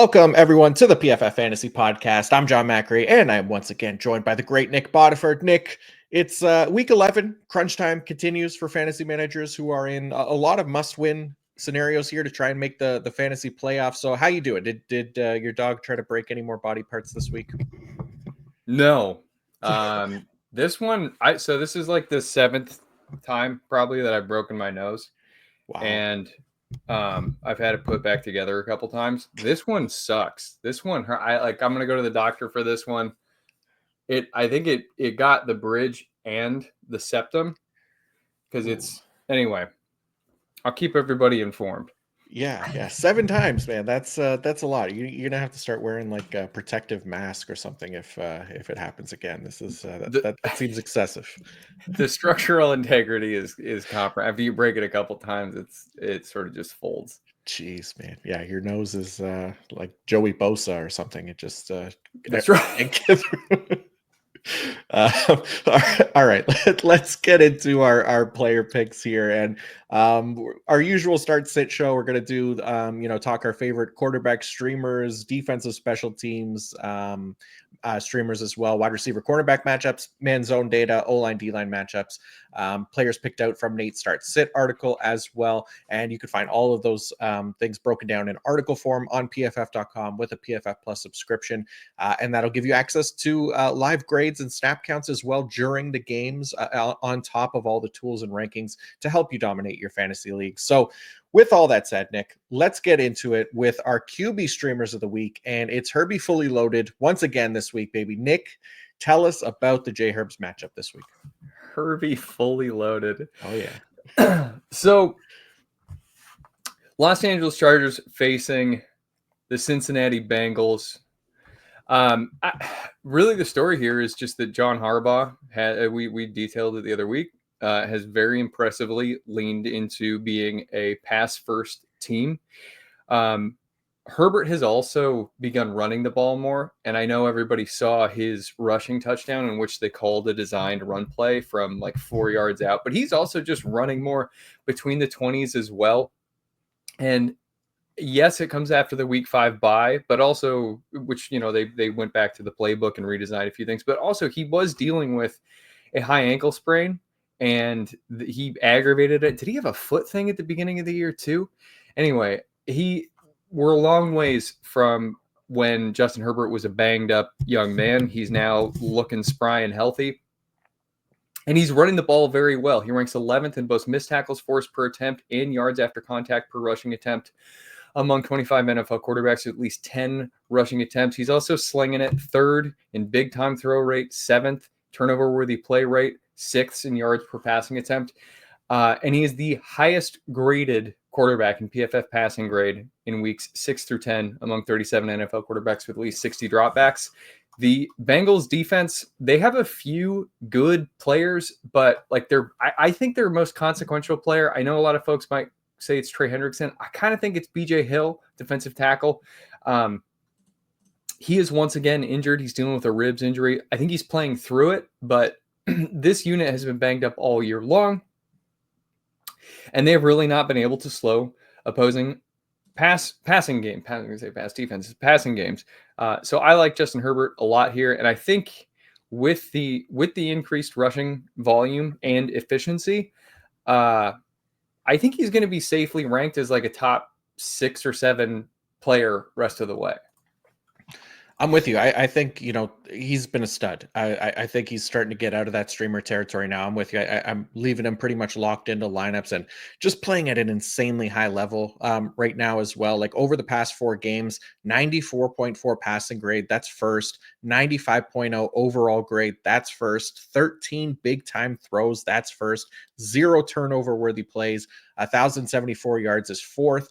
Welcome, everyone, to the PFF Fantasy Podcast. I'm Jon Macri, and I'm once again joined by the great Nic Bodiford. Nick, it's week 11. Crunch time continues for fantasy managers who are in a lot of must-win scenarios here to try and make the fantasy playoffs. So how you doing? Did your dog try to break any more body parts this week? No. This one, so this is like the 7th time probably that I've broken my nose. Wow. And I've had it put back together a couple times. This one sucks. This one, I'm gonna go to the doctor for this one. I think it got the bridge and the septum because anyway. I'll keep everybody informed. Yeah, 7 times, man. That's a lot. You're gonna have to start wearing like a protective mask or something if it happens again. This is that seems excessive. The structural integrity is compromised. After you break it a couple times, it sort of just folds. Jeez, man. Yeah, your nose is like Joey Bosa or something. It just that's right. All right, let's get into our player picks here, and our usual start sit show. We're gonna do talk our favorite quarterback streamers, defensive special teams streamers as well, wide receiver cornerback matchups, man zone data, O-line D-line matchups, players picked out from Nate Start Sit article as well, and you can find all of those things broken down in article form on pff.com with a PFF Plus subscription, and that'll give you access to live grades and snap counts as well during the games, on top of all the tools and rankings to help you dominate your fantasy league. So with all that said, Nick, let's get into it with our QB streamers of the week, and it's Herbie Fully Loaded once again this week, baby. Nick, tell us about the J-Herbs matchup this week. Herbie Fully Loaded. Oh, yeah. So, Los Angeles Chargers facing the Cincinnati Bengals. Really, the story here is just that John Harbaugh, we detailed it the other week, has very impressively leaned into being a pass-first team. Herbert has also begun running the ball more, and I know everybody saw his rushing touchdown in which they called a designed run play from like 4 yards out, but he's also just running more between the 20s as well. And yes, it comes after the week 5 bye, but also, which, they went back to the playbook and redesigned a few things, but also he was dealing with a high ankle sprain, and he aggravated it. Did he have a foot thing at the beginning of the year too? Anyway, we're a long ways from when Justin Herbert was a banged up young man. He's now looking spry and healthy, and he's running the ball very well. He ranks 11th in both missed tackles forced per attempt and yards after contact per rushing attempt among 25 NFL quarterbacks with at least 10 rushing attempts. He's also slinging it 3rd in big time throw rate, 7th turnover worthy play rate, 6th in yards per passing attempt. And he is the highest graded quarterback in PFF passing grade in weeks 6 through 10 among 37 NFL quarterbacks with at least 60 dropbacks. The Bengals defense, they have a few good players, but I think their most consequential player, I know a lot of folks might say it's Trey Hendrickson. I kind of think it's BJ Hill, defensive tackle. He is once again injured. He's dealing with a ribs injury. I think he's playing through it, but this unit has been banged up all year long, and they have really not been able to slow opposing passing games. So I like Justin Herbert a lot here, and I think with the increased rushing volume and efficiency, I think he's going to be safely ranked as like a top 6 or 7 player rest of the way. I'm with you. I think, he's been a stud. I think he's starting to get out of that streamer territory now. I'm with you. I'm leaving him pretty much locked into lineups and just playing at an insanely high level right now as well. Like over the past 4 games, 94.4 passing grade, that's first. 95.0 overall grade, that's first. 13 big time throws, that's first. 0 turnover worthy plays. 1,074 yards is 4th.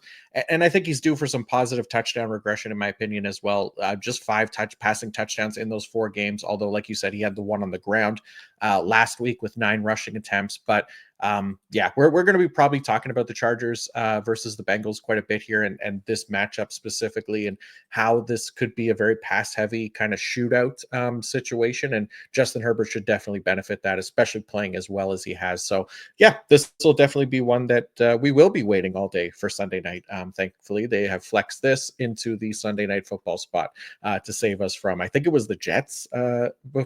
And I think he's due for some positive touchdown regression, in my opinion, as well. Just 5 passing touchdowns in those 4 games. Although, like you said, he had the one on the ground last week with 9 rushing attempts. But Yeah, we're going to be probably talking about the Chargers versus the Bengals quite a bit here, and this matchup specifically, and how this could be a very pass heavy kind of shootout situation. And Justin Herbert should definitely benefit that, especially playing as well as he has. So yeah, this will definitely be one that we will be waiting all day for Sunday night. Thankfully, they have flexed this into the Sunday night football spot to save us from, I think it was the Jets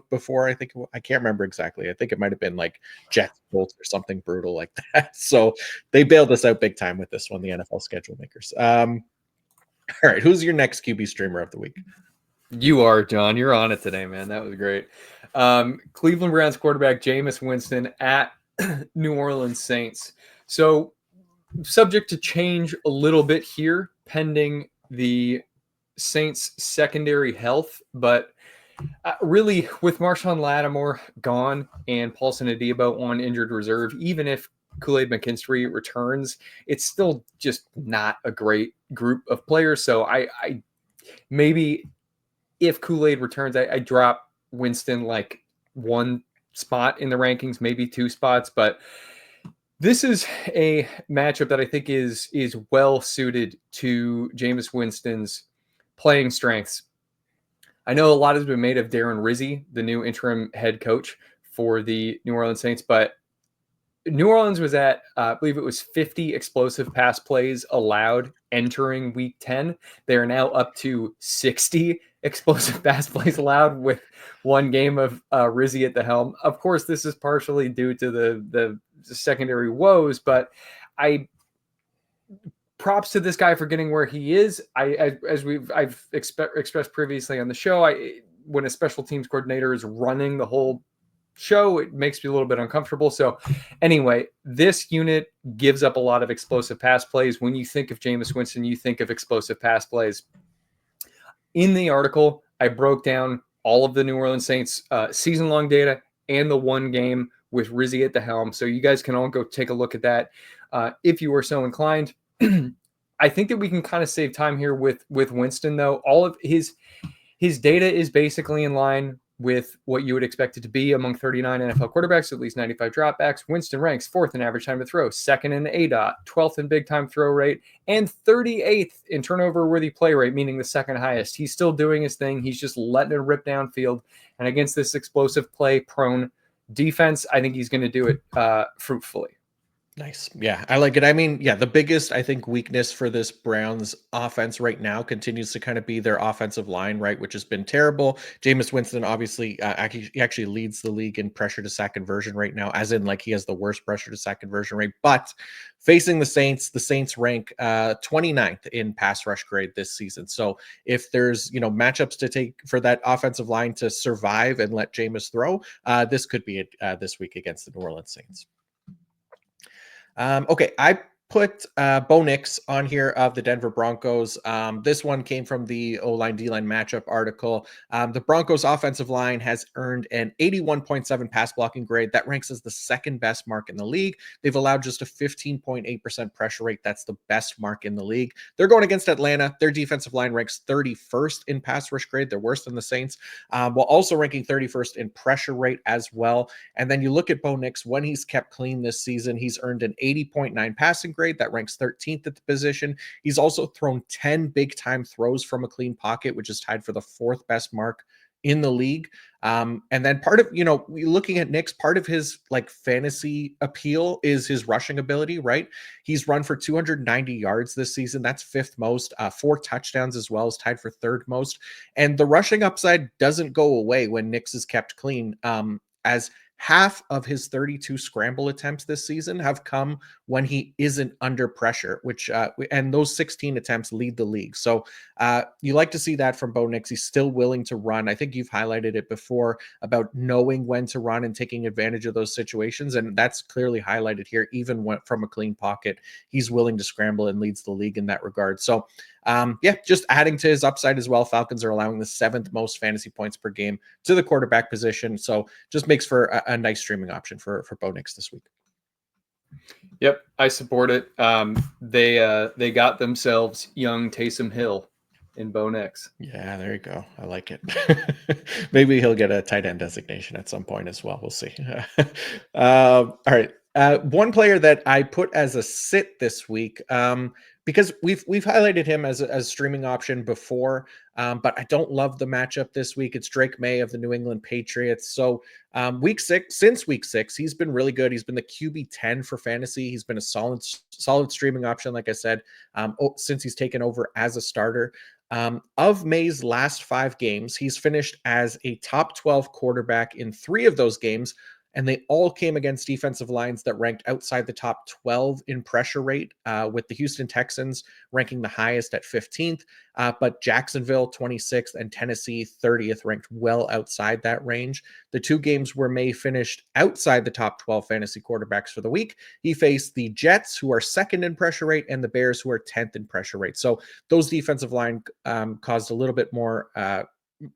before. I can't remember exactly. I think it might have been like Jets Colts or something brutal like that. So they bailed us out big time with this one, the NFL schedule makers. All right, who's your next QB streamer of the week? You are, John. You're on it today, man. That was great. Cleveland Browns quarterback Jameis Winston at New Orleans Saints. So subject to change a little bit here, pending the Saints secondary health, but really with Marshawn Lattimore gone and Paulson Adebo on injured reserve, even if Kool-Aid McKinstry returns, it's still just not a great group of players. So I maybe if Kool-Aid returns, I drop Winston like one spot in the rankings, maybe two spots, but this is a matchup that I think is well suited to Jameis Winston's playing strengths. I know a lot has been made of Darren Rizzi, the new interim head coach for the New Orleans Saints, but New Orleans was at, I believe it was 50 explosive pass plays allowed entering week 10. They are now up to 60 explosive pass plays allowed with one game of Rizzi at the helm. Of course, this is partially due to the secondary woes, but props to this guy for getting where he is. I've expressed previously on the show, when a special teams coordinator is running the whole show, it makes me a little bit uncomfortable. So anyway, this unit gives up a lot of explosive pass plays. When you think of Jameis Winston, you think of explosive pass plays. In the article, I broke down all of the New Orleans Saints season-long data and the one game with Rizzi at the helm. So you guys can all go take a look at that if you are so inclined. I think that we can kind of save time here with Winston, though. All of his data is basically in line with what you would expect it to be among 39 NFL quarterbacks, at least 95 dropbacks. Winston ranks 4th in average time to throw, 2nd in ADOT, 12th in big time throw rate, and 38th in turnover worthy play rate, meaning the second highest. He's still doing his thing. He's just letting it rip downfield. And against this explosive play prone defense, I think he's going to do it fruitfully. Nice. Yeah, I like it. I mean, yeah, the biggest, I think, weakness for this Browns offense right now continues to kind of be their offensive line, right, which has been terrible. Jameis Winston obviously he actually leads the league in pressure to sack conversion right now, as in like he has the worst pressure to sack conversion rate. But facing the Saints rank 29th in pass rush grade this season. So if there's, matchups to take for that offensive line to survive and let Jameis throw, this could be it this week against the New Orleans Saints. Okay, I put Bo Nix on here of the Denver Broncos. This one came from the O-line D-line matchup article. The Broncos offensive line has earned an 81.7 pass blocking grade. That ranks as the second best mark in the league. They've allowed just a 15.8% pressure rate. That's the best mark in the league. They're going against Atlanta. Their defensive line ranks 31st in pass rush grade. They're worse than the Saints, while also ranking 31st in pressure rate as well. And then you look at Bo Nix, when he's kept clean this season, he's earned an 80.9 passing grade. That ranks 13th at the position. He's also thrown 10 big time throws from a clean pocket, which is tied for the 4th best mark in the league. And then part of, looking at Nick's, part of his like fantasy appeal is his rushing ability, right? He's run for 290 yards this season. That's 5th most, 4 touchdowns as well, is tied for 3rd most. And the rushing upside doesn't go away when Nick's is kept clean, as half of his 32 scramble attempts this season have come when he isn't under pressure, which and those 16 attempts lead the league. So you like to see that from Bo Nix. He's still willing to run. I think you've highlighted it before about knowing when to run and taking advantage of those situations, and that's clearly highlighted here. Even from a clean pocket, he's willing to scramble and leads the league in that regard. So just adding to his upside as well. Falcons are allowing the 7th most fantasy points per game to the quarterback position. So just makes for a nice streaming option for Bo Nix this week. Yep, I support it. They got themselves young Taysom Hill in Bo Nix. Yeah, there you go. I like it. Maybe he'll get a tight end designation at some point as well. We'll see. All right. One player that I put as a sit this week, because we've highlighted him as a streaming option before, but I don't love the matchup this week. It's Drake May of the New England Patriots. So since week 6, he's been really good. He's been the QB 10 for fantasy. He's been a solid streaming option, like I said, since he's taken over as a starter. Of May's last 5 games, he's finished as a top 12 quarterback in 3 of those games, and they all came against defensive lines that ranked outside the top 12 in pressure rate, with the Houston Texans ranking the highest at 15th, but Jacksonville 26th and Tennessee 30th ranked well outside that range. The 2 games where May finished outside the top 12 fantasy quarterbacks for the week, he faced the Jets, who are 2nd in pressure rate, and the Bears, who are 10th in pressure rate. So those defensive line caused a little bit more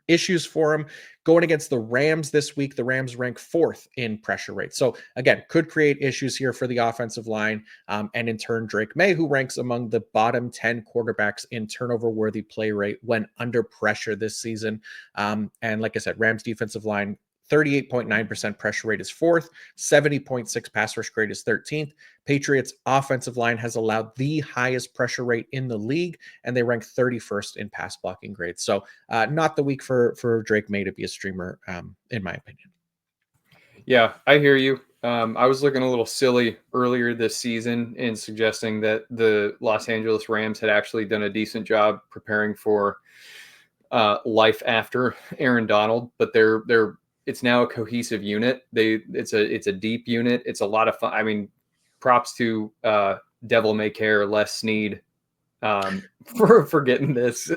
issues for him. Going against the Rams this week, the Rams rank 4th in pressure rate. So again, could create issues here for the offensive line. And in turn, Drake May, who ranks among the bottom 10 quarterbacks in turnover worthy play rate when under pressure this season. And like I said, Rams defensive line, 38.9% pressure rate is 4th, 70.6 pass rush grade is 13th. Patriots offensive line has allowed the highest pressure rate in the league, and they rank 31st in pass blocking grades. So not the week for Drake May to be a streamer, in my opinion. Yeah, I hear you. I was looking a little silly earlier this season in suggesting that the Los Angeles Rams had actually done a decent job preparing for life after Aaron Donald, but it's now a cohesive unit. It's a deep unit. It's a lot of fun. I mean, props to Devil May Care, Les Snead, for getting this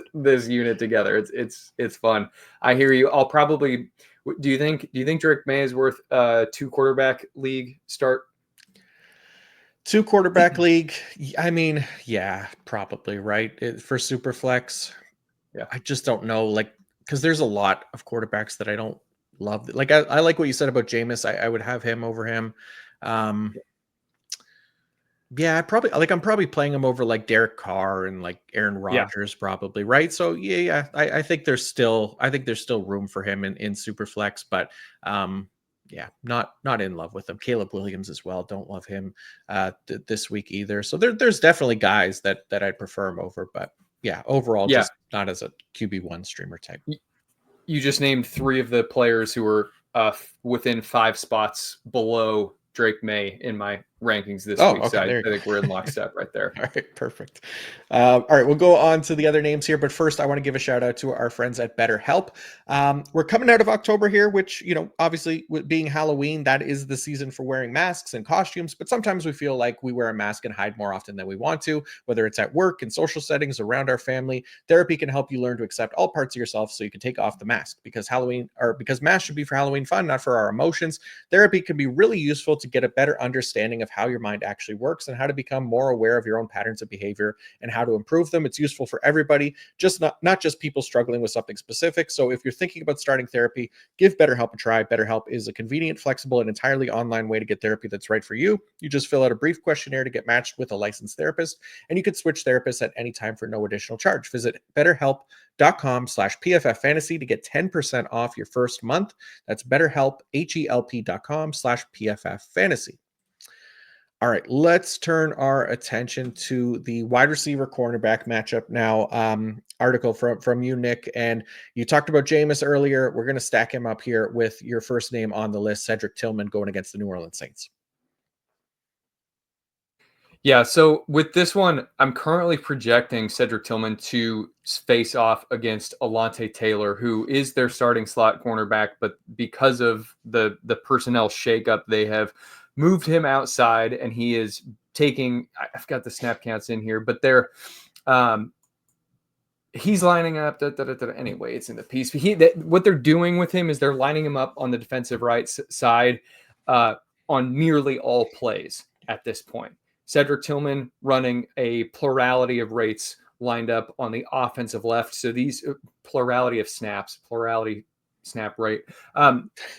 unit together. It's fun. I hear you. I'll probably. Do you think Drake May is worth 2 quarterback league start? 2 quarterback league. I mean, yeah, probably right for Superflex. Yeah, I just don't know, like, because there's a lot of quarterbacks that I don't love. Like I like what you said about Jameis. I would have him over him. Yeah, I'm probably playing him over like Derek Carr and like Aaron Rodgers, probably, right? So yeah. I think there's still room for him in Superflex, but yeah, not in love with him. Caleb Williams as well. Don't love him this week either. So there's definitely guys that I'd prefer him over, but yeah, overall, just not as a QB1 streamer type. You just named 3 of the players who were within 5 spots below Drake May in my rankings this week. Okay, so I think we're in lockstep right there. All right, perfect. All right, we'll go on to the other names here, but first I want to give a shout out to our friends at BetterHelp. We're coming out of October here, which, obviously with being Halloween, that is the season for wearing masks and costumes, but sometimes we feel like we wear a mask and hide more often than we want to, whether it's at work, in social settings, around our family. Therapy can help you learn to accept all parts of yourself so you can take off the mask, because masks should be for Halloween fun, not for our emotions. Therapy can be really useful to get a better understanding of how your mind actually works and how to become more aware of your own patterns of behavior and how to improve them. It's useful for everybody, just not just people struggling with something specific. So if you're thinking about starting therapy, give BetterHelp a try. BetterHelp is a convenient, flexible, and entirely online way to get therapy that's right for you. You just fill out a brief questionnaire to get matched with a licensed therapist, and you can switch therapists at any time for no additional charge. Visit BetterHelp.com/PFF Fantasy to get 10% off your first month. That's BetterHelp, HELP.com/PFF Fantasy. All right, let's turn our attention to the wide receiver cornerback matchup now. Article from you, Nick, and you talked about Jameis earlier. We're going to stack him up here with your first name on the list, Cedric Tillman, going against the New Orleans Saints. Yeah, so with this one, I'm currently projecting Cedric Tillman to face off against Alontae Taylor, who is their starting slot cornerback, but because of the personnel shakeup, they have moved him outside, and he is taking. I've got the snap counts in here, but he's lining up. Anyway, it's in the piece. What they're doing with him is they're lining him up on the defensive right side on nearly all plays at this point. Cedric Tillman running a plurality of rates lined up on the offensive left. So these plurality snap rate.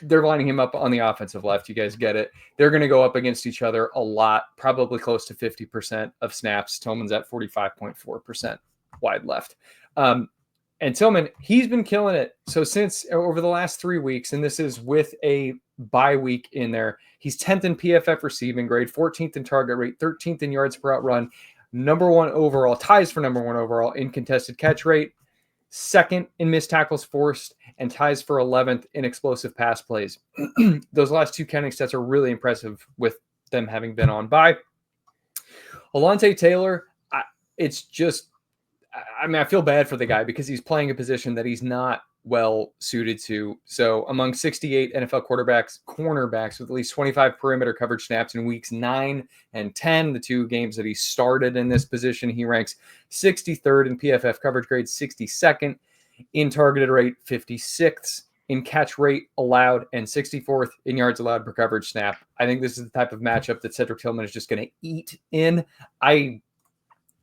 They're lining him up on the offensive left. You guys get it. They're going to go up against each other a lot, probably close to 50% of snaps. Tillman's at 45.4% wide left. And Tillman, he's been killing it. So since over the last 3 weeks, and this is with a bye week in there. He's 10th in PFF receiving grade, 14th in target rate, 13th in yards per out run, number one overall, ties for number one overall in contested catch rate, second in missed tackles forced, and ties for 11th in explosive pass plays. Those last two counting stats are really impressive with them having been on bye. Alontae Taylor, it's just, I mean, I feel bad for the guy because he's playing a position that he's not well suited to. So among 68 NFL cornerbacks with at least 25 perimeter coverage snaps in weeks 9 and 10, the two games that he started in this position, he ranks 63rd in PFF coverage grade, 62nd in targeted rate, 56th in catch rate allowed, and 64th in yards allowed per coverage snap. I think this is the type of matchup that Cedric Tillman is just going to eat in. I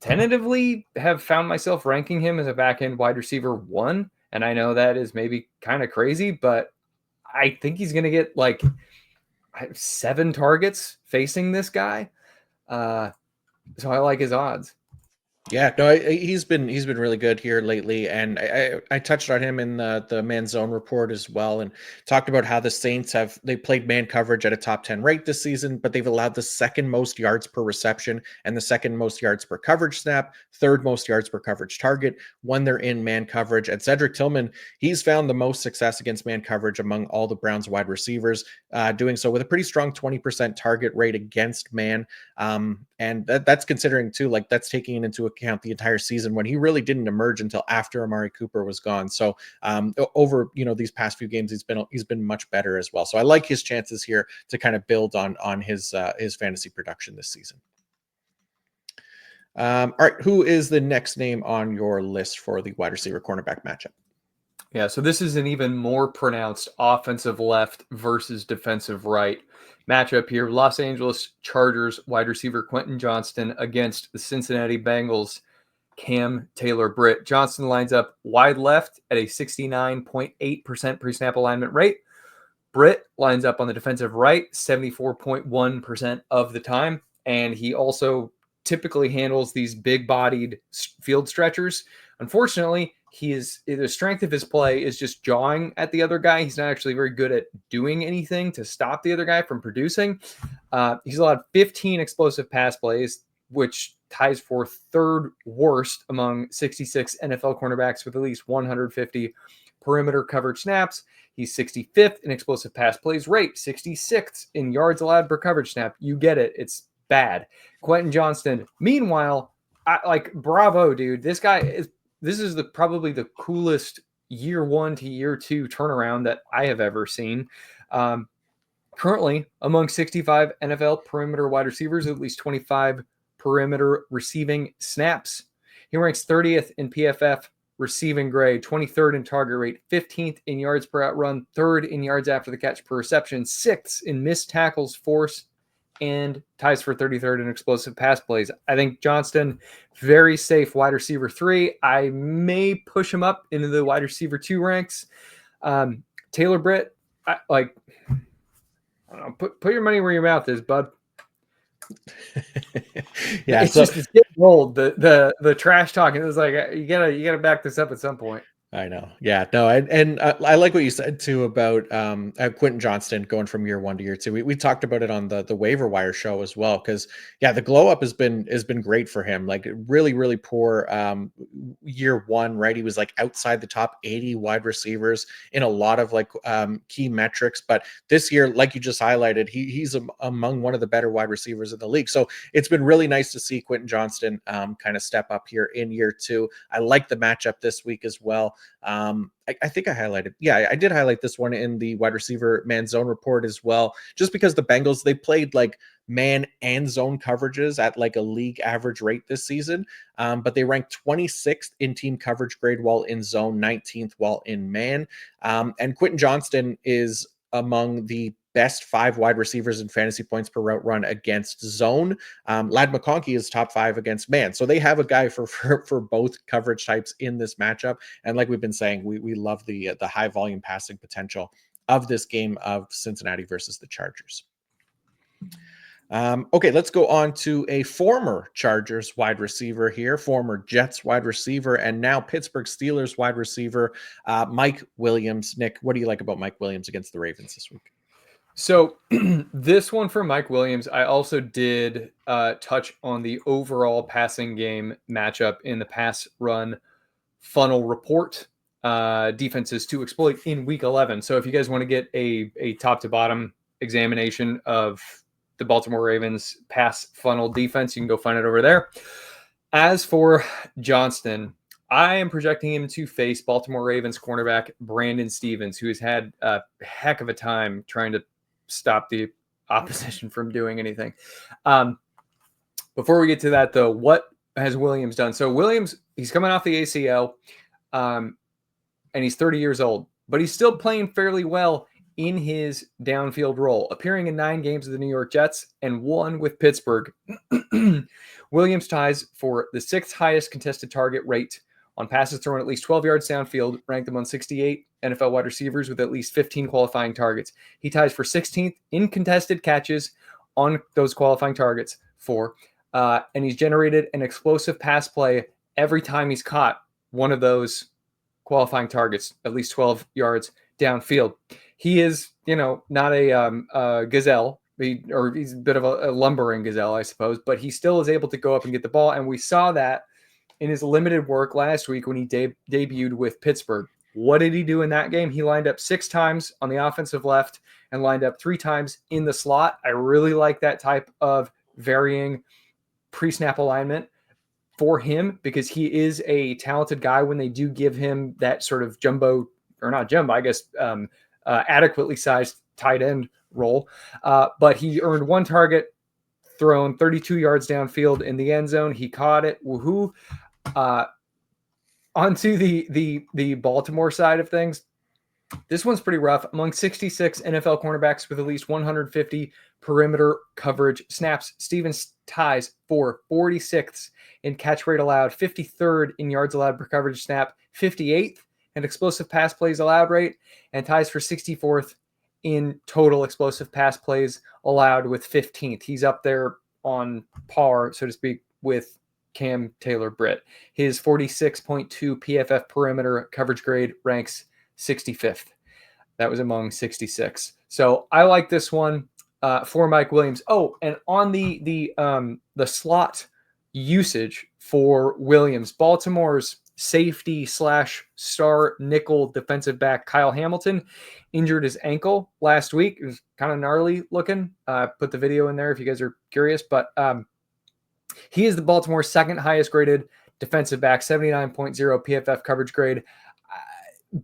tentatively have found myself ranking him as a back-end wide receiver 1, and I know that is maybe kind of crazy, but I think he's going to get like 7 targets facing this guy. So I like his odds. Yeah, no, he's been really good here lately, and I touched on him in the man zone report as well, and talked about how the Saints they played man coverage at a top 10 rate this season, but they've allowed the second most yards per reception and the second most yards per coverage snap, third most yards per coverage target when they're in man coverage. And Cedric Tillman, he's found the most success against man coverage among all the Browns wide receivers, doing so with a pretty strong 20% target rate against man. And that's considering too, like that's taking into account the entire season when he really didn't emerge until after Amari Cooper was gone. So over these past few games, he's been much better as well. So I like his chances here to kind of build on his fantasy production this season. All right, who is the next name on your list for the wide receiver cornerback matchup? Yeah, so this is an even more pronounced offensive left versus defensive right matchup here. Los Angeles Chargers wide receiver Quentin Johnston against the Cincinnati Bengals Cam Taylor-Britt. Johnston lines up wide left at a 69.8% pre-snap alignment rate. Britt lines up on the defensive right 74.1% of the time, and he also typically handles these big-bodied field stretchers. Unfortunately, the strength of his play is just jawing at the other guy. He's not actually very good at doing anything to stop the other guy from producing. He's allowed 15 explosive pass plays, which ties for third worst among 66 NFL cornerbacks with at least 150 perimeter coverage snaps. He's 65th in explosive pass plays rate, 66th in yards allowed per coverage snap. You get it. It's bad. Quentin Johnston, meanwhile, bravo, dude. This is probably the coolest year 1 to year 2 turnaround that I have ever seen. Currently, among 65 NFL perimeter wide receivers, at least 25 perimeter receiving snaps. He ranks 30th in PFF receiving grade, 23rd in target rate, 15th in yards per out run, 3rd in yards after the catch per reception, 6th in missed tackles forced, and ties for 33rd in explosive pass plays. I think Johnston, very safe wide receiver 3. I may push him up into the wide receiver 2 ranks. Taylor-Britt, I don't know, put your money where your mouth is, bud. Yeah, it's getting old. The trash talking. It was like you gotta back this up at some point. I know. Yeah, no. And I like what you said too about Quentin Johnston going from year 1 to year 2. We talked about it on the waiver wire show as well. Cause yeah, the glow up has been great for him. Like really, really poor year 1, right? He was like outside the top 80 wide receivers in a lot of like key metrics. But this year, like you just highlighted, he's among one of the better wide receivers in the league. So it's been really nice to see Quentin Johnston kind of step up here in year 2. I like the matchup this week as well. I think I highlighted. Yeah, I did highlight this one in the wide receiver man zone report as well, just because the Bengals, they played like man and zone coverages at like a league average rate this season. But they ranked 26th in team coverage grade while in zone, 19th while in man. And Quentin Johnston is among the best 5 wide receivers in fantasy points per route run against zone. Lad McConkey is top 5 against man. So they have a guy for both coverage types in this matchup. And like we've been saying, we love the high volume passing potential of this game of Cincinnati versus the Chargers. Okay, let's go on to a former Chargers wide receiver here, former Jets wide receiver, and now Pittsburgh Steelers wide receiver, Mike Williams. Nick, what do you like about Mike Williams against the Ravens this week? So this one for Mike Williams, I also did touch on the overall passing game matchup in the pass run funnel report, defenses to exploit in week 11. So if you guys want to get a top to bottom examination of the Baltimore Ravens pass funnel defense, you can go find it over there. As for Johnston, I am projecting him to face Baltimore Ravens cornerback Brandon Stevens, who has had a heck of a time trying to stop the opposition from doing anything. Before we get to that, though, what has Williams done? So Williams, he's coming off the ACL, and he's 30 years old, but he's still playing fairly well in his downfield role, appearing in 9 games with the New York Jets and 1 with Pittsburgh. Williams ties for the 6th highest contested target rate on passes thrown at least 12 yards downfield, ranked among 68 NFL wide receivers with at least 15 qualifying targets. He ties for 16th in contested catches on those qualifying targets and he's generated an explosive pass play every time he's caught one of those qualifying targets, at least 12 yards downfield. He is, not a gazelle, he's a bit of a lumbering gazelle, I suppose, but he still is able to go up and get the ball. And we saw that in his limited work last week when he debuted with Pittsburgh. What did he do in that game? He lined up 6 times on the offensive left and lined up 3 times in the slot. I really like that type of varying pre-snap alignment for him because he is a talented guy when they do give him that sort of adequately sized tight end role. But he earned 1 target, thrown 32 yards downfield in the end zone. He caught it. Woohoo. Onto the Baltimore side of things. This one's pretty rough. Among 66 NFL cornerbacks with at least 150 perimeter coverage snaps, Stevens ties for 46th in catch rate allowed, 53rd in yards allowed per coverage snap, 58th in explosive pass plays allowed rate, and ties for 64th in total explosive pass plays allowed with 15th. He's up there on par, so to speak, with Cam Taylor-Britt. His 46.2 PFF perimeter coverage grade ranks 65th. That was among 66. So I like this one for Mike Williams. Oh, and on the slot usage for Williams, Baltimore's safety / star nickel defensive back Kyle Hamilton injured his ankle last week. It was kind of gnarly looking. Put the video in there if you guys are curious. But he is the Baltimore's 2nd highest graded defensive back, 79.0 PFF coverage grade.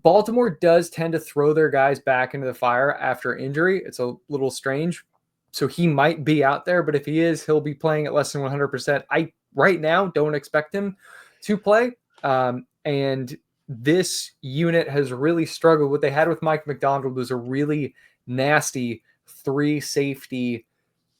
Baltimore does tend to throw their guys back into the fire after injury. It's a little strange. So he might be out there, but if he is, he'll be playing at less than 100%. I right now don't expect him to play. And this unit has really struggled. What they had with Mike McDonald was a really nasty 3 safety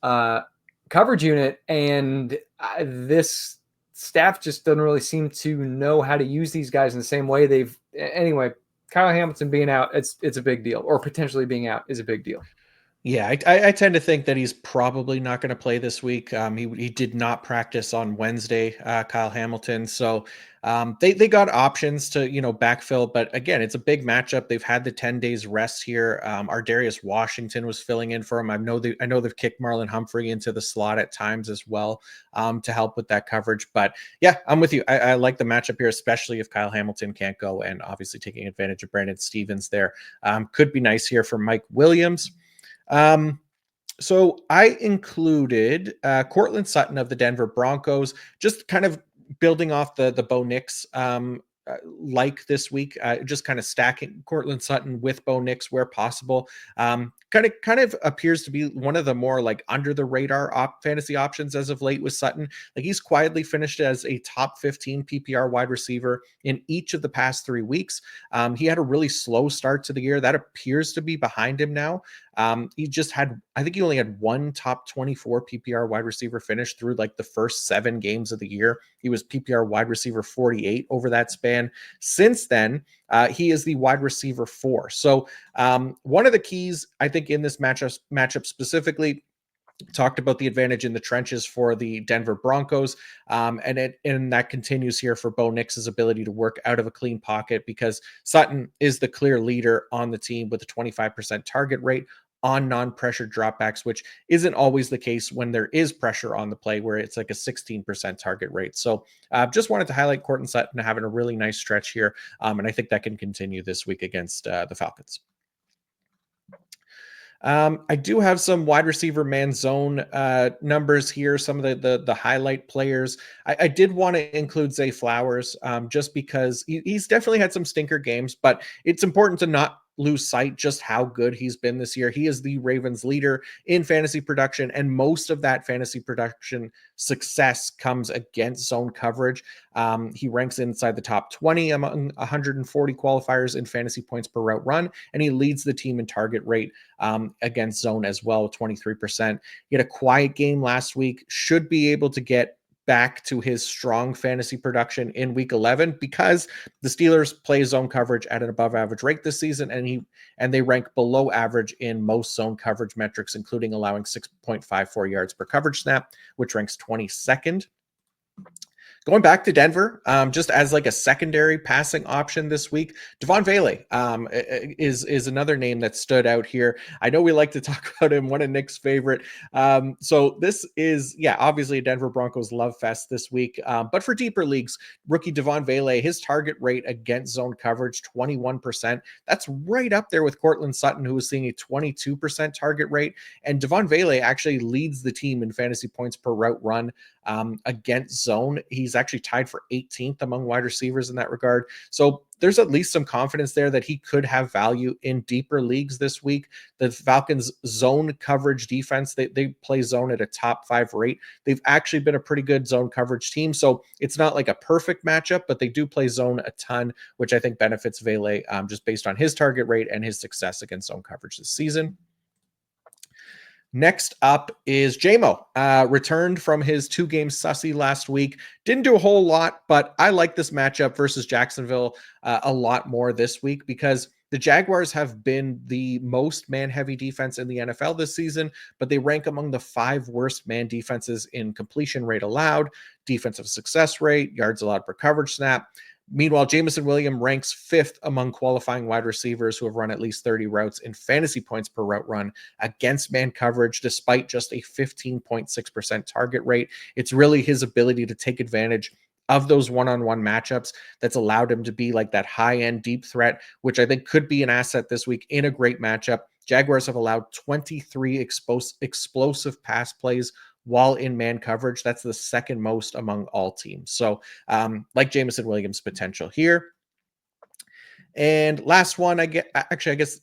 coverage unit. And this staff just doesn't really seem to know how to use these guys in the same way. Anyway, Kyle Hamilton being out, it's a big deal, or potentially being out is a big deal. Yeah, I tend to think that he's probably not going to play this week. He did not practice on Wednesday, Kyle Hamilton. So they got options to backfill, but again, it's a big matchup. They've had the 10 days rest here. Ardarius Washington was filling in for him. I know they've kicked Marlon Humphrey into the slot at times as well to help with that coverage. But yeah, I'm with you. I like the matchup here, especially if Kyle Hamilton can't go, and obviously taking advantage of Brandon Stevens there could be nice here for Mike Williams. So I included Cortland Sutton of the Denver Broncos, just kind of building off the Bo Nix like this week, just kind of stacking Cortland Sutton with Bo Nix where possible. Kind of appears to be one of the more like under the radar fantasy options as of late with Sutton. Like he's quietly finished as a top 15 PPR wide receiver in each of the past 3 weeks. He had a really slow start to the year. That appears to be behind him now. I think he only had 1 top 24 PPR wide receiver finish through like the first 7 games of the year. He was PPR wide receiver 48 over that span. Since then, he is the wide receiver 4. So one of the keys, I think, in this matchup specifically, talked about the advantage in the trenches for the Denver Broncos. And that continues here for Bo Nix's ability to work out of a clean pocket because Sutton is the clear leader on the team with a 25% target rate on non-pressured dropbacks, which isn't always the case when there is pressure on the play, where it's like a 16% target rate. So just wanted to highlight Courtland Sutton having a really nice stretch here. And I think that can continue this week against the Falcons. I do have some wide receiver man zone numbers here. Some of the highlight players. I did want to include Zay Flowers just because he's definitely had some stinker games, but it's important to not lose sight just how good he's been this year. He is the Ravens leader in fantasy production, and most of that fantasy production success comes against zone coverage. He ranks inside the top 20 among 140 qualifiers in fantasy points per route run, and he leads the team in target rate against zone as well, 23%. He had a quiet game last week, should be able to get back to his strong fantasy production in week 11 because the Steelers play zone coverage at an above average rate this season, and they rank below average in most zone coverage metrics, including allowing 6.54 yards per coverage snap, which ranks 22nd. Going back to Denver, just as like a secondary passing option this week, Devon Vele is another name that stood out here. I know we like to talk about him, one of Nick's favorite. So this is, obviously a Denver Broncos love fest this week. But for deeper leagues, rookie Devon Vele, his target rate against zone coverage, 21%. That's right up there with Courtland Sutton, who is seeing a 22% target rate. And Devon Vele actually leads the team in fantasy points per route run against zone. He's actually tied for 18th among wide receivers in that regard. So there's at least some confidence there that he could have value in deeper leagues this week. The Falcons zone coverage defense, they play zone at a top 5 rate. They've actually been a pretty good zone coverage team. So it's not like a perfect matchup, but they do play zone a ton, which I think benefits Vele just based on his target rate and his success against zone coverage this season. Next up is JMO, returned from his 2-game sussy last week. Didn't do a whole lot, but I like this matchup versus Jacksonville a lot more this week because the Jaguars have been the most man-heavy defense in the NFL this season, but they rank among the 5 worst man defenses in completion rate allowed, defensive success rate, yards allowed per coverage snap. Meanwhile, Jameson Williams ranks 5th among qualifying wide receivers who have run at least 30 routes in fantasy points per route run against man coverage, despite just a 15.6% target rate. It's really his ability to take advantage of those one-on-one matchups that's allowed him to be like that high-end deep threat, which I think could be an asset this week in a great matchup. Jaguars have allowed 23 explosive pass plays while in man coverage. That's the second most among all teams. So like Jameson Williams' potential here. And last one, I guess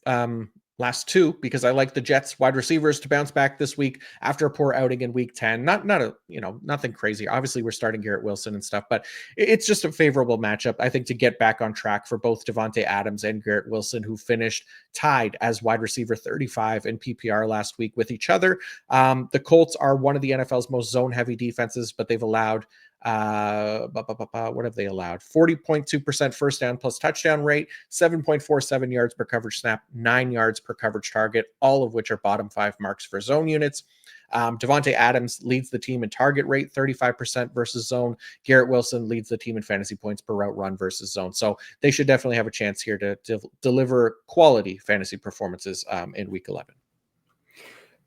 last 2, because I like the Jets wide receivers to bounce back this week after a poor outing in week 10. Nothing crazy. Obviously, we're starting Garrett Wilson and stuff, but it's just a favorable matchup, I think, to get back on track for both Devontae Adams and Garrett Wilson, who finished tied as wide receiver 35 in PPR last week with each other. The Colts are one of the NFL's most zone-heavy defenses, but they've allowed what have they allowed? 40.2% first down plus touchdown rate, 7.47 yards per coverage snap, 9 yards per coverage target, all of which are bottom 5 marks for zone units. Devontae Adams leads the team in target rate, 35% versus zone. Garrett Wilson leads the team in fantasy points per route run versus zone. So they should definitely have a chance here to deliver quality fantasy performances in week 11.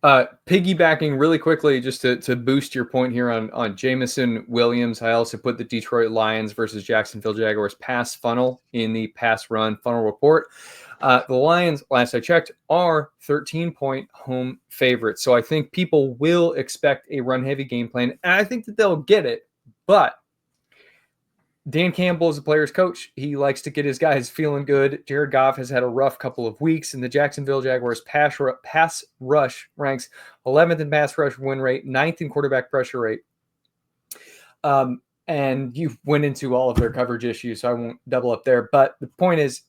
Piggybacking really quickly, just to boost your point here on Jameson Williams, I also put the Detroit Lions versus Jacksonville Jaguars pass funnel in the pass run funnel report. The Lions, last I checked, are 13-point home favorites. So I think people will expect a run-heavy game plan, and I think that they'll get it. But Dan Campbell is a player's coach. He likes to get his guys feeling good. Jared Goff has had a rough couple of weeks, and the Jacksonville Jaguars pass rush ranks 11th in pass rush win rate, 9th in quarterback pressure rate. And you went into all of their coverage issues, so I won't double up there. But the point is,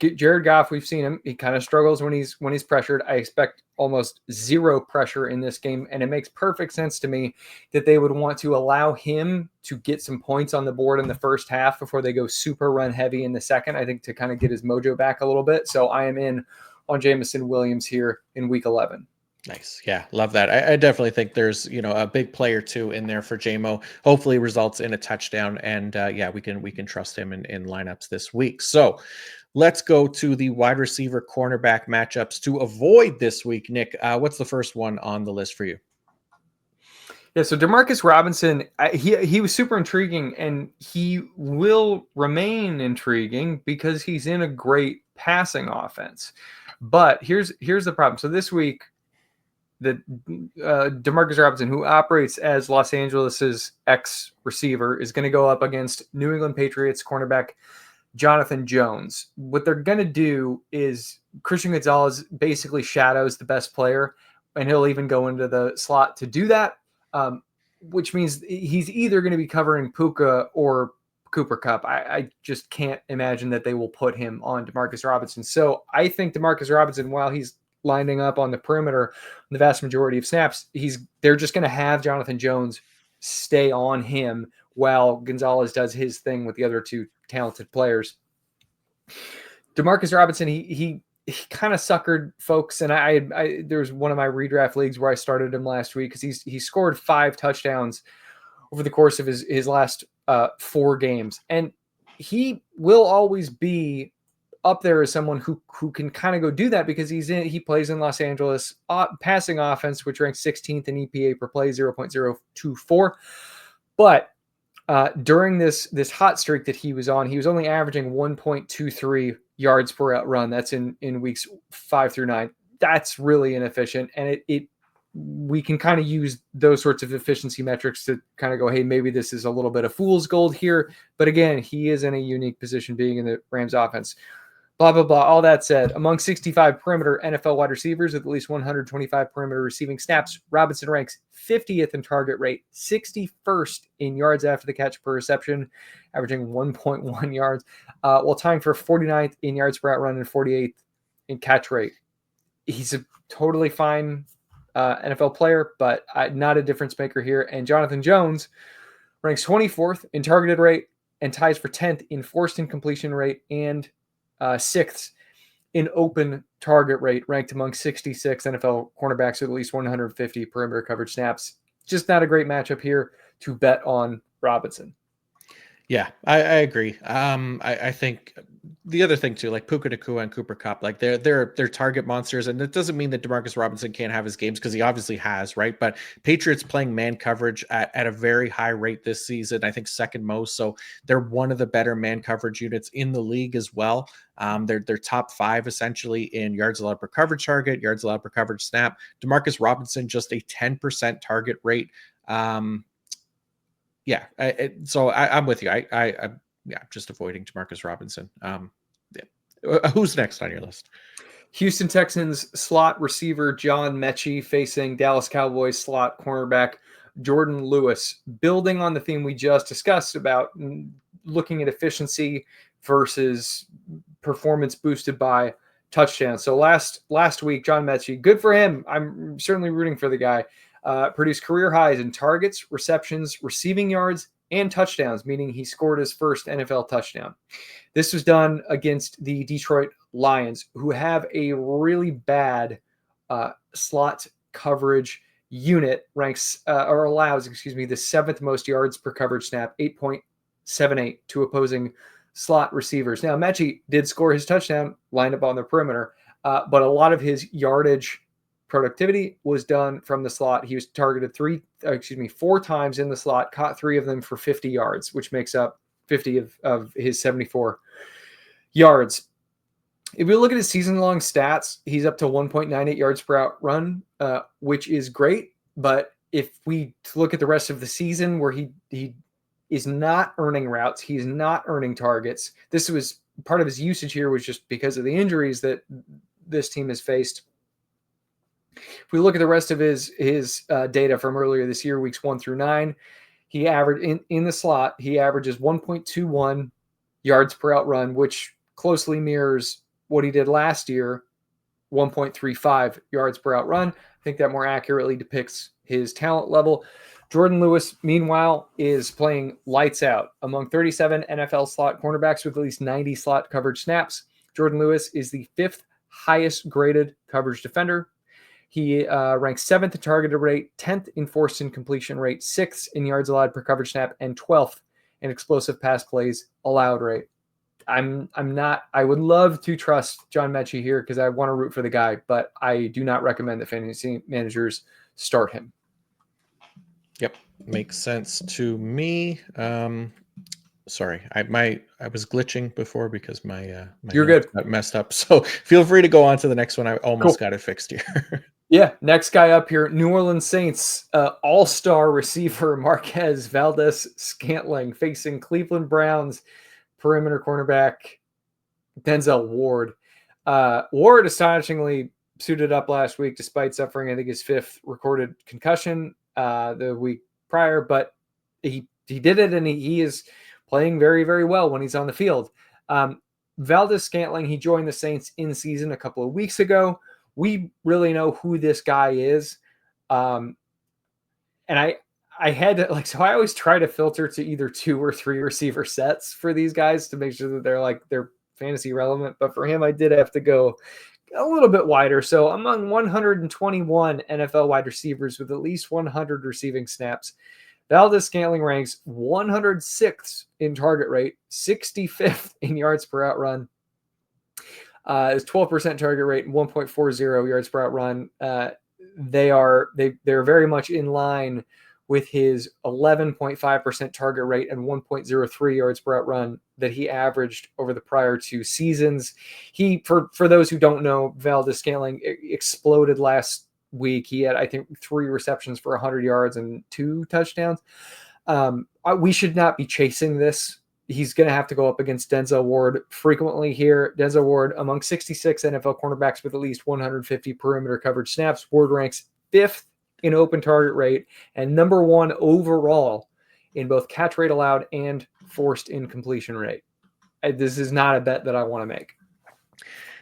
Jared Goff, we've seen him. He kind of struggles when he's pressured. I expect almost zero pressure in this game, and it makes perfect sense to me that they would want to allow him to get some points on the board in the first half before they go super run heavy in the second, I think, to kind of get his mojo back a little bit. So I am in on Jameson Williams here in week 11. Nice. Yeah, love that. I definitely think there's, a big player too in there for JMO. Hopefully results in a touchdown. And we can trust him in lineups this week. So let's go to the wide receiver cornerback matchups to avoid this week. Nick, what's the first one on the list for you? Yeah, so Demarcus Robinson, he was super intriguing, and he will remain intriguing because he's in a great passing offense. But here's the problem. So this week, the Demarcus Robinson, who operates as Los Angeles's ex receiver, is going to go up against New England Patriots cornerback Jonathan Jones. What they're going to do is Christian Gonzalez basically shadows the best player, and he'll even go into the slot to do that, which means he's either going to be covering Puka or Cooper Kupp. I just can't imagine that they will put him on Demarcus Robinson. So I think Demarcus Robinson, while he's lining up on the perimeter the vast majority of snaps, they're just going to have Jonathan Jones stay on him while Gonzalez does his thing with the other two talented players. Demarcus Robinson, he kind of suckered folks, and I there was one of my redraft leagues where I started him last week because he scored 5 touchdowns over the course of his last 4 games, and he will always be up there as someone who can kind of go do that because he plays in Los Angeles passing offense, which ranks 16th in EPA per play, 0.024. But during this hot streak that he was on, he was only averaging 1.23 yards per out run. That's in weeks 5 through 9. That's really inefficient, and we can kind of use those sorts of efficiency metrics to kind of go, hey, maybe this is a little bit of fool's gold here. But again, he is in a unique position being in the Rams offense. Blah, blah, blah. All that said, among 65 perimeter NFL wide receivers with at least 125 perimeter receiving snaps, Robinson ranks 50th in target rate, 61st in yards after the catch per reception, averaging 1.1 yards, while tying for 49th in yards per out run and 48th in catch rate. He's a totally fine NFL player, but not a difference maker here. And Jonathan Jones ranks 24th in targeted rate and ties for 10th in forced incompletion rate and 6th in open target rate, ranked among 66 NFL cornerbacks with at least 150 perimeter coverage snaps. Just not a great matchup here to bet on Robinson. Yeah, I agree. I think the other thing too, like Puka Nacua and Cooper Kupp, like they're target monsters, and it doesn't mean that Demarcus Robinson can't have his games because he obviously has, right? But Patriots playing man coverage at a very high rate this season, I think second most. So they're one of the better man coverage units in the league as well. They're top 5 essentially in yards allowed per coverage target, yards allowed per coverage snap. Demarcus Robinson just a 10% target rate. Yeah, so I'm with you. I'm just avoiding Demarcus Robinson. Who's next on your list? Houston Texans slot receiver Jon Macri facing Dallas Cowboys slot cornerback Jordan Lewis, building on the theme we just discussed about looking at efficiency versus performance boosted by touchdowns. So last week, Jon Macri, good for him. I'm certainly rooting for the guy. Produced career highs in targets, receptions, receiving yards, and touchdowns, meaning he scored his first NFL touchdown. This was done against the Detroit Lions, who have a really bad slot coverage unit, allows the 7th most yards per coverage snap, 8.78 to opposing slot receivers. Now, Macri did score his touchdown, lined up on the perimeter, but a lot of his yardage productivity was done from the slot. He was targeted 4 times in the slot, caught 3 of them for 50 yards, which makes up 50 of his 74 yards. If we look at his season-long stats, he's up to 1.98 yards per out run, which is great. But if we look at the rest of the season where he is not earning routes, he's not earning targets. This was part of his usage here was just because of the injuries that this team has faced. If we look at the rest of his data from earlier this year, weeks 1 through 9, he averaged in the slot, he averages 1.21 yards per out run, which closely mirrors what he did last year, 1.35 yards per out run. I think that more accurately depicts his talent level. Jordan Lewis, meanwhile, is playing lights out. Among 37 NFL slot cornerbacks with at least 90 slot coverage snaps, Jordan Lewis is the 5th highest graded coverage defender. He ranks 7th in targeted rate, 10th in forced incompletion rate, 6th in yards allowed per coverage snap, and 12th in explosive pass plays allowed rate. I'm not. I would love to trust Jon Macri here because I want to root for the guy, but I do not recommend that fantasy managers start him. Yep, makes sense to me. Sorry, I was glitching before because my You're notes good. got messed up. So feel free to go on to the next one. I almost Cool. got it fixed here. Yeah, next guy up here, New Orleans Saints, all-star receiver Marquez Valdez-Scantling facing Cleveland Browns perimeter cornerback Denzel Ward. Ward astonishingly suited up last week despite suffering, I think, his 5th recorded concussion the week prior, but he did it, and he is playing very, very well when he's on the field. Valdez-Scantling, he joined the Saints in season a couple of weeks ago. We really know who this guy is. And I had to so I always try to filter to either 2 or 3 receiver sets for these guys to make sure that they're fantasy relevant. But for him, I did have to go a little bit wider. So among 121 NFL wide receivers with at least 100 receiving snaps, Valdez-Scantling ranks 106th in target rate, 65th in yards per out run. His 12% target rate and 1.40 yards per out run. They're very much in line with his 11.5% target rate and 1.03 yards per out run that he averaged over the prior 2 seasons. He, for those who don't know, Valdez-Scantling exploded last week. He had, I think, 3 receptions for 100 yards and 2 touchdowns. We should not be chasing this. He's going to have to go up against Denzel Ward frequently here. Denzel Ward, among 66 NFL cornerbacks with at least 150 perimeter coverage snaps, Ward ranks 5th in open target rate and number 1 overall in both catch rate allowed and forced incompletion rate. This is not a bet that I want to make.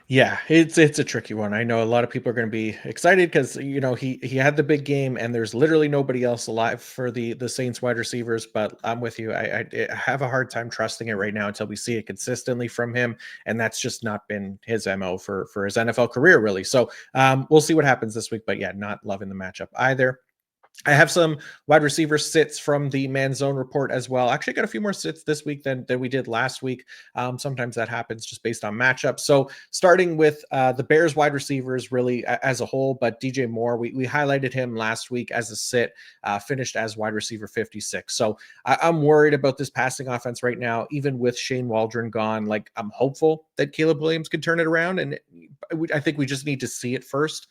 Yeah, it's a tricky one. I know a lot of people are going to be excited because he had the big game and there's literally nobody else alive for the Saints wide receivers. But I'm with you. I have a hard time trusting it right now until we see it consistently from him, and that's just not been his MO for his NFL career, really. So we'll see what happens this week. But yeah, not loving the matchup either. I have some wide receiver sits from the man zone report as well. Actually, got a few more sits this week than we did last week. Sometimes that happens just based on matchups. So starting with the Bears wide receivers really as a whole, but DJ Moore, we highlighted him last week as a sit, finished as wide receiver 56. So I'm worried about this passing offense right now, even with Shane Waldron gone. Like, I'm hopeful that Caleb Williams can turn it around, and I think we just need to see it first,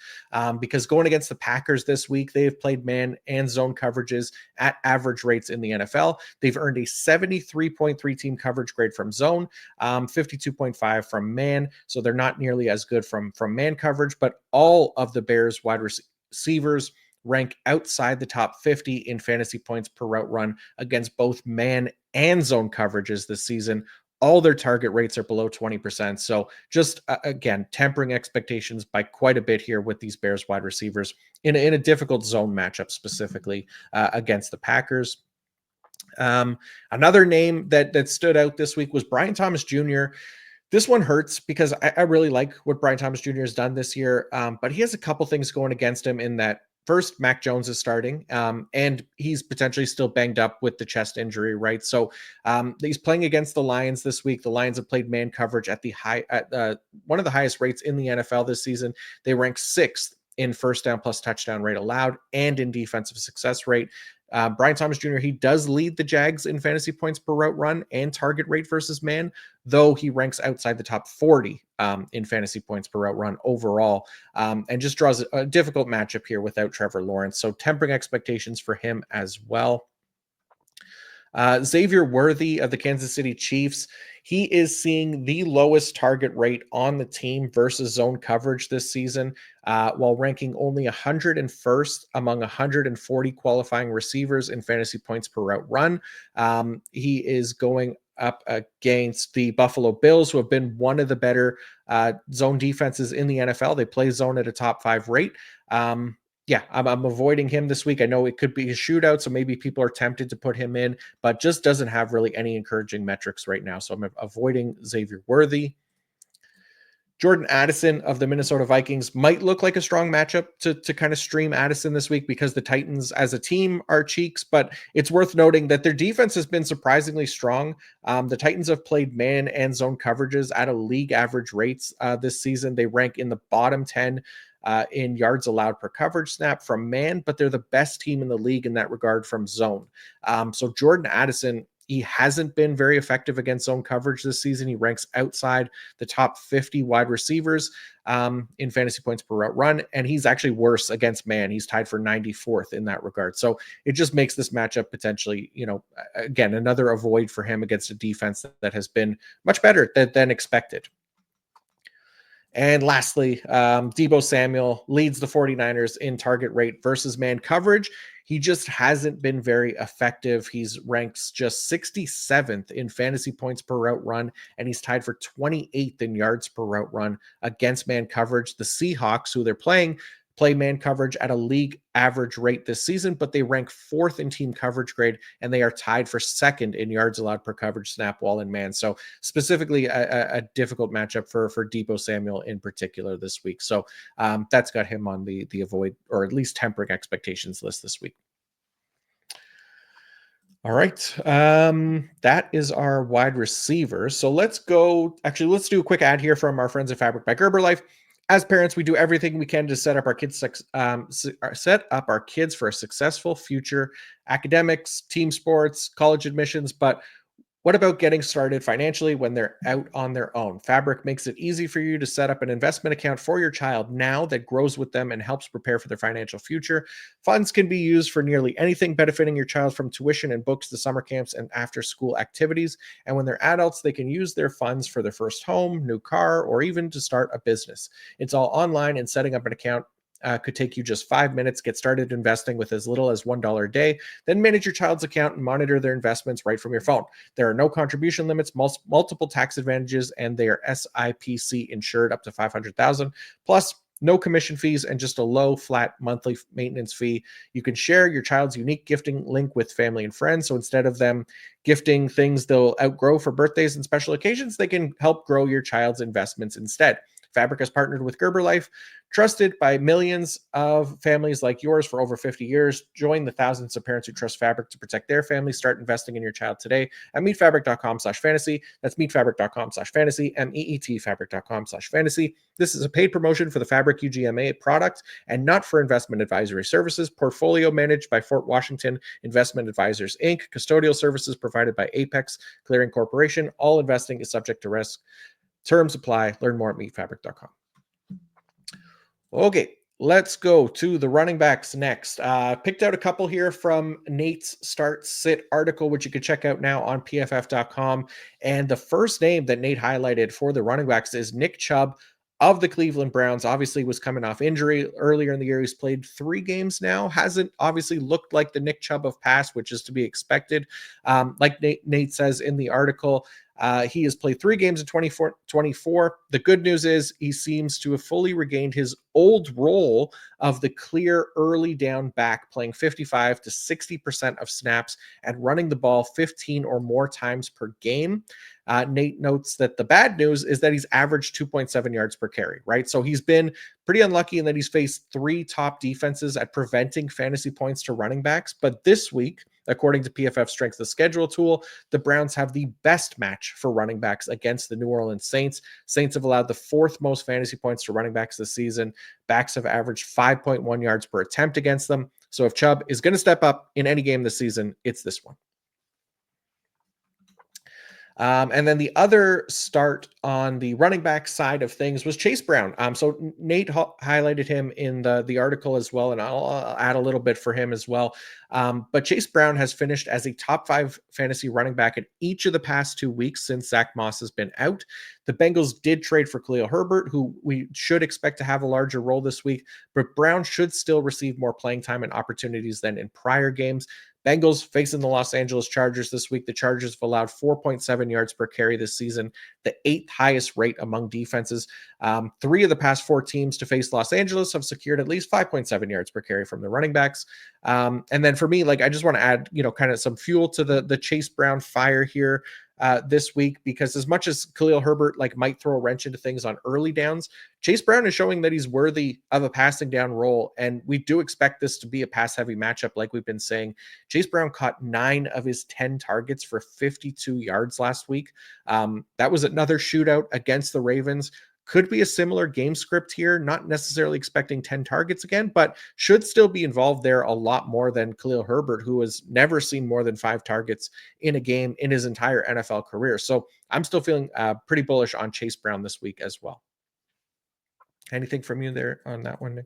because going against the Packers this week, they've played man and zone coverages at average rates in the NFL. They've earned a 73.3 team coverage grade from zone, 52.5 from man. So they're not nearly as good from man coverage, but all of the Bears wide receivers rank outside the top 50 in fantasy points per route run against both man and zone coverages this season. All their target rates are below 20%. So just again, tempering expectations by quite a bit here with these Bears wide receivers in a difficult zone matchup, specifically against the Packers. Another name that stood out this week was Brian Thomas Jr. This one hurts because I really like what Brian Thomas Jr. has done this year, but he has a couple things going against him in that. First, Mac Jones is starting, and he's potentially still banged up with the chest injury, right? So he's playing against the Lions this week. The Lions have played man coverage at one of the highest rates in the NFL this season. They rank 6th in first down plus touchdown rate allowed and in defensive success rate. Brian Thomas Jr., he does lead the Jags in fantasy points per route run and target rate versus man, though he ranks outside the top 40 in fantasy points per route run overall, and just draws a difficult matchup here without Trevor Lawrence. So tempering expectations for him as well. Xavier Worthy of the Kansas City Chiefs, he is seeing the lowest target rate on the team versus zone coverage this season, while ranking only 101st among 140 qualifying receivers in fantasy points per route run. He is going up against the Buffalo Bills, who have been one of the better zone defenses in the NFL. They play zone at a top 5 rate. Yeah, I'm avoiding him this week. I know it could be a shootout, so maybe people are tempted to put him in, but just doesn't have really any encouraging metrics right now. So I'm avoiding Xavier Worthy. Jordan Addison of the Minnesota Vikings might look like a strong matchup to kind of stream Addison this week because the Titans as a team are cheeks, but it's worth noting that their defense has been surprisingly strong. The Titans have played man and zone coverages at a league average rates this season. They rank in the bottom 10 in yards allowed per coverage snap from man, but they're the best team in the league in that regard from zone. So Jordan Addison, he hasn't been very effective against zone coverage this season. He ranks outside the top 50 wide receivers in fantasy points per route run, and he's actually worse against man. He's tied for 94th in that regard. So it just makes this matchup potentially, again, another avoid for him against a defense that has been much better than expected. And lastly, Deebo Samuel leads the 49ers in target rate versus man coverage. He just hasn't been very effective. He's ranks just 67th in fantasy points per route run, and he's tied for 28th in yards per route run against man coverage. The Seahawks, who they're playing, play man coverage at a league average rate this season, but they rank 4th in team coverage grade, and they are tied for 2nd in yards allowed per coverage snap while in man. So specifically a difficult matchup for Deebo Samuel in particular this week. So that's got him on the avoid, or at least tempering expectations list this week. All right. That is our wide receivers. So let's do a quick ad here from our friends at Fabric by Gerber Life. As parents, we do everything we can to set up our kids for a successful future, academics, team sports, college admissions. But what about getting started financially when they're out on their own? Fabric makes it easy for you to set up an investment account for your child now that grows with them and helps prepare for their financial future. Funds can be used for nearly anything benefiting your child, from tuition and books to summer camps and after-school activities. And when they're adults, they can use their funds for their first home, new car, or even to start a business. It's all online, and setting up an account could take you just 5 minutes. Get started investing with as little as $1 a day. Then manage your child's account and monitor their investments right from your phone. There are no contribution limits, multiple tax advantages, and they are SIPC insured up to $500,000. Plus, no commission fees and just a low flat monthly maintenance fee. You can share your child's unique gifting link with family and friends. So instead of them gifting things they'll outgrow for birthdays and special occasions, they can help grow your child's investments instead. Fabric has partnered with Gerber Life, trusted by millions of families like yours for over 50 years. Join the thousands of parents who trust Fabric to protect their family. Start investing in your child today at meetfabric.com/fantasy. That's meetfabric.com/fantasy, meetfabric.com/fantasy. This is a paid promotion for the Fabric UGMA product and not for investment advisory services. Portfolio managed by Fort Washington Investment Advisors, Inc. Custodial services provided by Apex Clearing Corporation. All investing is subject to risk. Terms apply. Learn more at meetfabric.com. Okay, let's go to the running backs next. Picked out a couple here from Nate's Start Sit article, which you can check out now on PFF.com. And the first name that Nate highlighted for the running backs is Nick Chubb of the Cleveland Browns. Obviously was coming off injury earlier in the year. He's played 3 games now. Hasn't obviously looked like the Nick Chubb of past, which is to be expected. Like Nate says in the article, he has played 3 games in 24. The good news is he seems to have fully regained his old role of the clear early down back, playing 55 to 60% of snaps and running the ball 15 or more times per game. Nate notes that the bad news is that he's averaged 2.7 yards per carry, right? So he's been pretty unlucky in that he's faced 3 top defenses at preventing fantasy points to running backs. But this week, according to PFF Strength of Schedule tool, the Browns have the best match for running backs against the New Orleans Saints. Saints have allowed the 4th most fantasy points to running backs this season. Backs have averaged 5.1 yards per attempt against them. So if Chubb is going to step up in any game this season, it's this one. And then the other start on the running back side of things was Chase Brown. So Nate highlighted him in the article as well, and I'll add a little bit for him as well. But Chase Brown has finished as a top 5 fantasy running back in each of the past 2 weeks since Zach Moss has been out. The Bengals did trade for Khalil Herbert, who we should expect to have a larger role this week, but Brown should still receive more playing time and opportunities than in prior games. Bengals facing the Los Angeles Chargers this week. The Chargers have allowed 4.7 yards per carry this season, the 8th highest rate among defenses. 3 of the past 4 teams to face Los Angeles have secured at least 5.7 yards per carry from the running backs. And then for me, I just want to add, kind of some fuel to the Chase Brown fire here. this week, because as much as Khalil Herbert like might throw a wrench into things on early downs, Chase Brown is showing that he's worthy of a passing down role. And we do expect this to be a pass heavy matchup. Like we've been saying, Chase Brown caught 9 of his 10 targets for 52 yards last week. That was another shootout against the Ravens. Could be a similar game script here, not necessarily expecting 10 targets again, but should still be involved there a lot more than Khalil Herbert, who has never seen more than 5 targets in a game in his entire NFL career. So I'm still feeling pretty bullish on Chase Brown this week as well. Anything from you there on that one, Nick?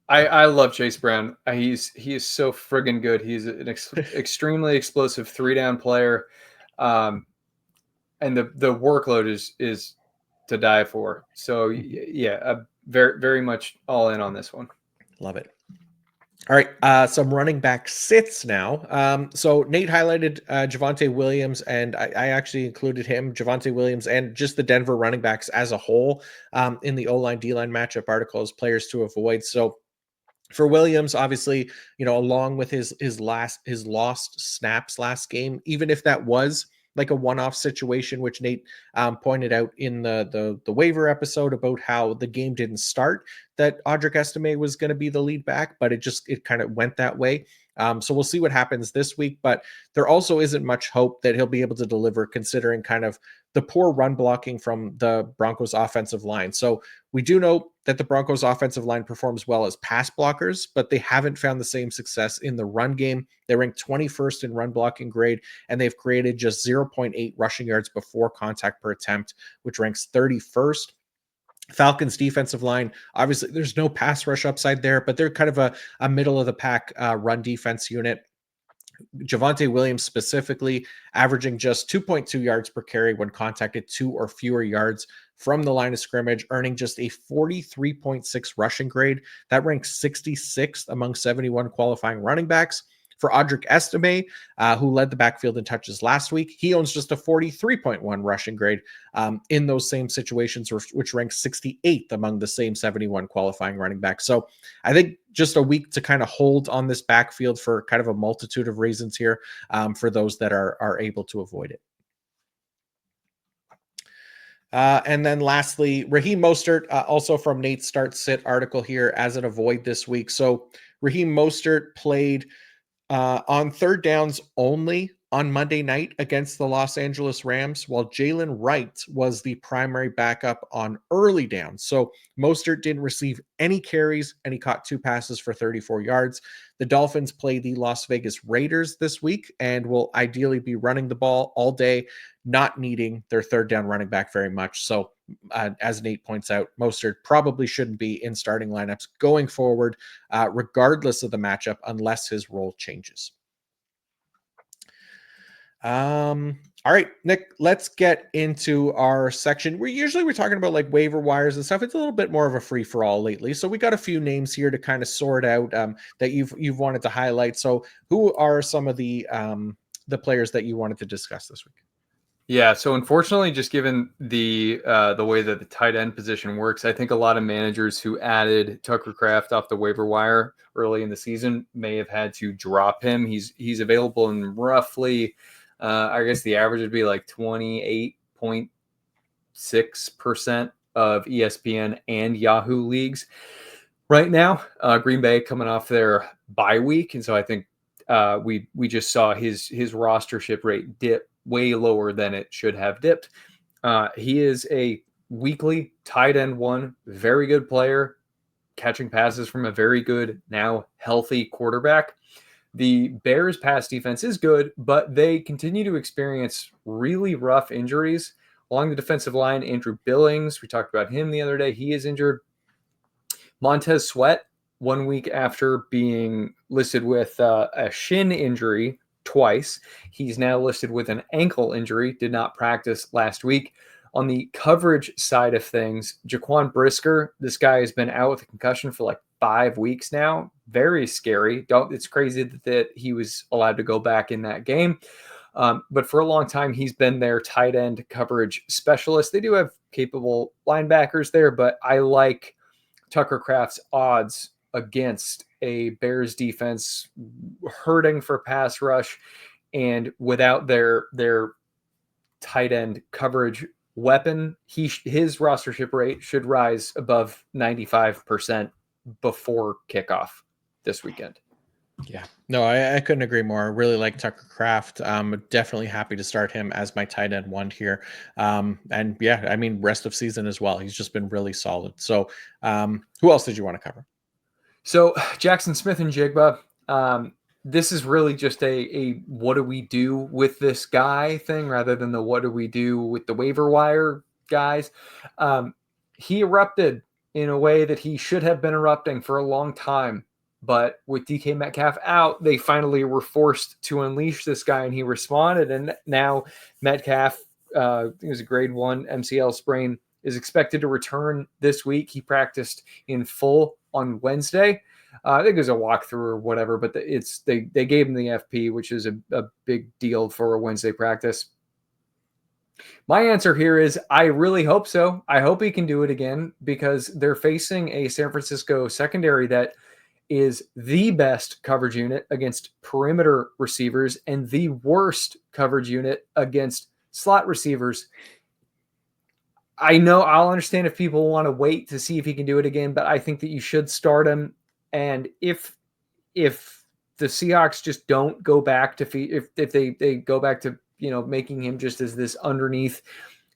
I love Chase Brown. He is so friggin' good. He's an extremely explosive 3-down player. And the workload is to die for. So yeah, very very much all in on this one. Love it. All right, some running back sits now. So Nate highlighted Javonte Williams, and I actually included him, Javonte Williams, and just the Denver running backs as a whole in the O-line D-line matchup article as players to avoid. So for Williams, obviously, along with his lost snaps last game, even if that was like a one-off situation, which Nate pointed out in the waiver episode about how the game didn't start, that Audric Estime was going to be the lead back, but it kind of went that way. So we'll see what happens this week, but there also isn't much hope that he'll be able to deliver considering kind of the poor run blocking from the Broncos offensive line. So we do know that the Broncos offensive line performs well as pass blockers, but they haven't found the same success in the run game. They rank 21st in run blocking grade, and they've created just 0.8 rushing yards before contact per attempt, which ranks 31st. Falcons defensive line, obviously there's no pass rush upside there, but they're kind of a middle of the pack run defense unit. Javonte Williams specifically averaging just 2.2 yards per carry when contacted 2 or fewer yards from the line of scrimmage, earning just a 43.6 rushing grade. That ranks 66th among 71 qualifying running backs. For Audric Estime, who led the backfield in touches last week, he owns just a 43.1 rushing grade in those same situations, which ranks 68th among the same 71 qualifying running backs. So I think just a week to kind of hold on this backfield for kind of a multitude of reasons here for those that are able to avoid it. And then lastly, Raheem Mostert, also from Nate's Start Sit article here as an avoid this week. So Raheem Mostert played on third downs only on Monday night against the Los Angeles Rams, while Jalen Wright was the primary backup on early downs. So Mostert didn't receive any carries, and he caught 2 passes for 34 yards. The Dolphins play the Las Vegas Raiders this week and will ideally be running the ball all day, not needing their third down running back very much. So as Nate points out, Mostert probably shouldn't be in starting lineups going forward, regardless of the matchup, unless his role changes. All right, Nick, let's get into our section. We're talking about like waiver wires and stuff. It's a little bit more of a free for all lately. So we got a few names here to kind of sort out that you've wanted to highlight. So who are some of the players that you wanted to discuss this week? Yeah, so unfortunately, just given the way that the tight end position works, I think a lot of managers who added Tucker Kraft off the waiver wire early in the season may have had to drop him. He's available in roughly, I guess the average would be like 28.6% of ESPN and Yahoo leagues right now. Green Bay coming off their bye week, and so I think we just saw his rostership rate dip way lower than it should have dipped. He is a weekly tight end one, very good player, catching passes from a very good, now healthy quarterback. The Bears' pass defense is good, but they continue to experience really rough injuries along the defensive line. Andrew Billings, we talked about him the other day. He is injured. Montez Sweat, 1 week after being listed with a shin injury twice, he's now listed with an ankle injury, did not practice last week. On the coverage side of things, Jaquan Brisker, this guy has been out with a concussion for like 5 weeks now. Very scary. It's crazy that he was allowed to go back in that game. But for a long time, he's been their tight end coverage specialist. They do have capable linebackers there, but I like Tucker Kraft's odds against a Bears defense hurting for pass rush and without their tight end coverage weapon, his rostership rate should rise above 95% before kickoff this weekend. Yeah, no, I couldn't agree more. I really like Tucker Kraft. Definitely happy to start him as my tight end one here. And yeah, I mean, rest of season as well. He's just been really solid. So who else did you want to cover? So Jackson Smith and Jigba, this is really just a what do we do with this guy thing rather than the what do we do with the waiver wire guys. He erupted in a way that he should have been erupting for a long time. But with DK Metcalf out, they finally were forced to unleash this guy, and he responded. And now Metcalf, I think it was a grade 1 MCL sprain, is expected to return this week. He practiced in full on Wednesday. I think it was a walkthrough or whatever, but they gave him the FP, which is a big deal for a Wednesday practice. My answer here is I really hope so. I hope he can do it again because they're facing a San Francisco secondary that is the best coverage unit against perimeter receivers and the worst coverage unit against slot receivers. I know I'll understand if people want to wait to see if he can do it again, but I think that you should start him. And if the Seahawks just don't go back to if they go back to, making him just as this underneath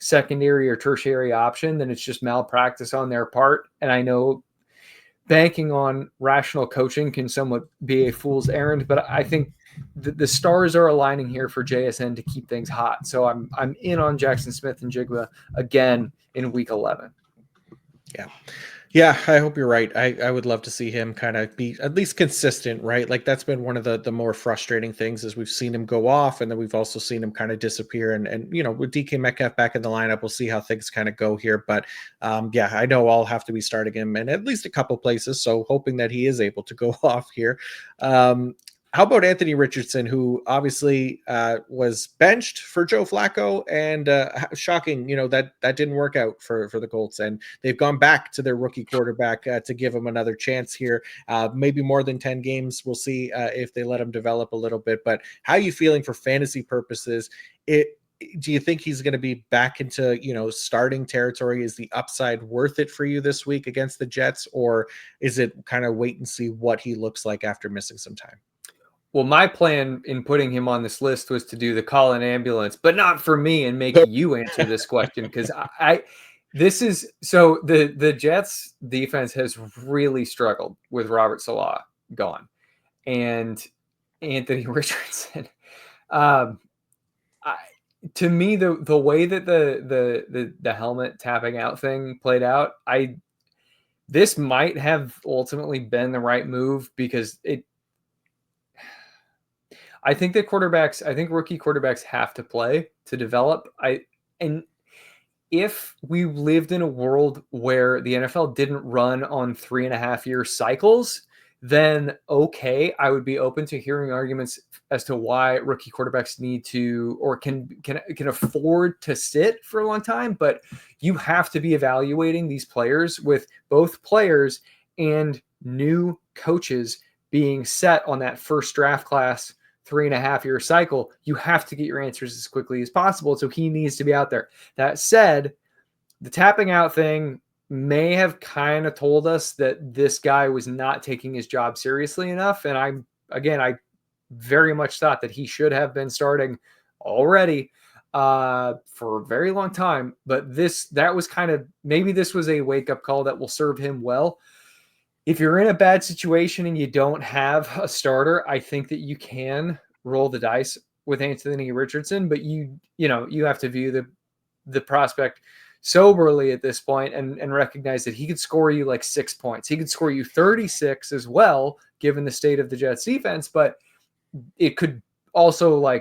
secondary or tertiary option, then it's just malpractice on their part. And I know banking on rational coaching can somewhat be a fool's errand, but I think the stars are aligning here for JSN to keep things hot. So I'm in on Jackson Smith and Jigba again in week 11. Yeah, I hope you're right. I would love to see him kind of be at least consistent, right? Like that's been one of the more frustrating things is we've seen him go off and then we've also seen him kind of disappear. And with DK Metcalf back in the lineup, we'll see how things kind of go here. But yeah, I know I'll have to be starting him in at least a couple places. So hoping that he is able to go off here. How about Anthony Richardson, who obviously was benched for Joe Flacco, and shocking, that didn't work out for the Colts, and they've gone back to their rookie quarterback to give him another chance here, maybe more than 10 games. We'll see if they let him develop a little bit. But how are you feeling for fantasy purposes? Do you think he's going to be back into, starting territory? Is the upside worth it for you this week against the Jets, or is it kind of wait and see what he looks like after missing some time? Well, my plan in putting him on this list was to do the call an ambulance, but not for me and make you answer this question because the Jets defense has really struggled with Robert Salah gone and Anthony Richardson. To me, the way that the helmet tapping out thing played out, this might have ultimately been the right move because I think rookie quarterbacks have to play to develop. And if we lived in a world where the NFL didn't run on 3.5-year cycles, then okay, I would be open to hearing arguments as to why rookie quarterbacks need to or can afford to sit for a long time. But you have to be evaluating these players with both players and new coaches being set on that first draft class 3.5-year cycle. You have to get your answers as quickly as possible. So he needs to be out there. That said, the tapping out thing may have kind of told us that this guy was not taking his job seriously enough. And I very much thought that he should have been starting already for a very long time. But that was maybe this was a wake-up call that will serve him well. If you're in a bad situation and you don't have a starter, I think that you can roll the dice with Anthony Richardson, but you have to view the prospect soberly at this point and recognize that he could score you like 6 points. He could score you 36 as well, given the state of the Jets defense, but it could also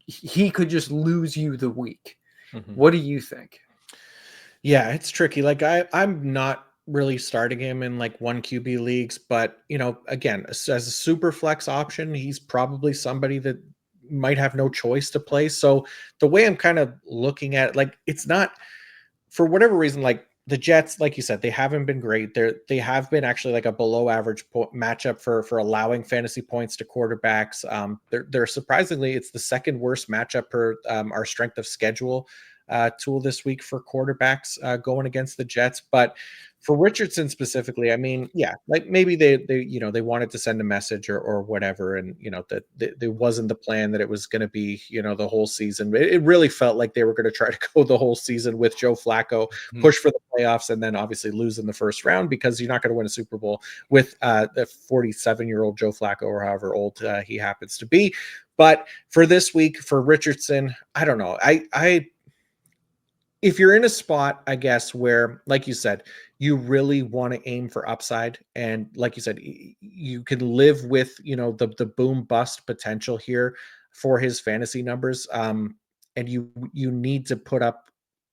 he could just lose you the week. Mm-hmm. What do you think? Yeah, it's tricky. Like I'm not really starting him in like 1 QB leagues, but again, as a super flex option, he's probably somebody that might have no choice to play. So the way I'm kind of looking at it, like it's not for whatever reason, like the Jets, like you said, they haven't been great. They have been actually like a below average matchup for allowing fantasy points to quarterbacks. They're surprisingly, it's the second worst matchup per our strength of schedule tool this week for quarterbacks going against the Jets. But for Richardson specifically, I mean, yeah, like maybe they they wanted to send a message or whatever, and that there wasn't the plan that it was going to be the whole season. It really felt like they were going to try to go the whole season with Joe Flacco, push for the playoffs, and then obviously lose in the first round, because you're not going to win a Super Bowl with the 47-year-old Joe Flacco, or however old he happens to be. But for this week, for Richardson, I don't know. I if you're in a spot, I guess, where, like you said, you really want to aim for upside, and like you said, you can live with the boom bust potential here for his fantasy numbers, and you need to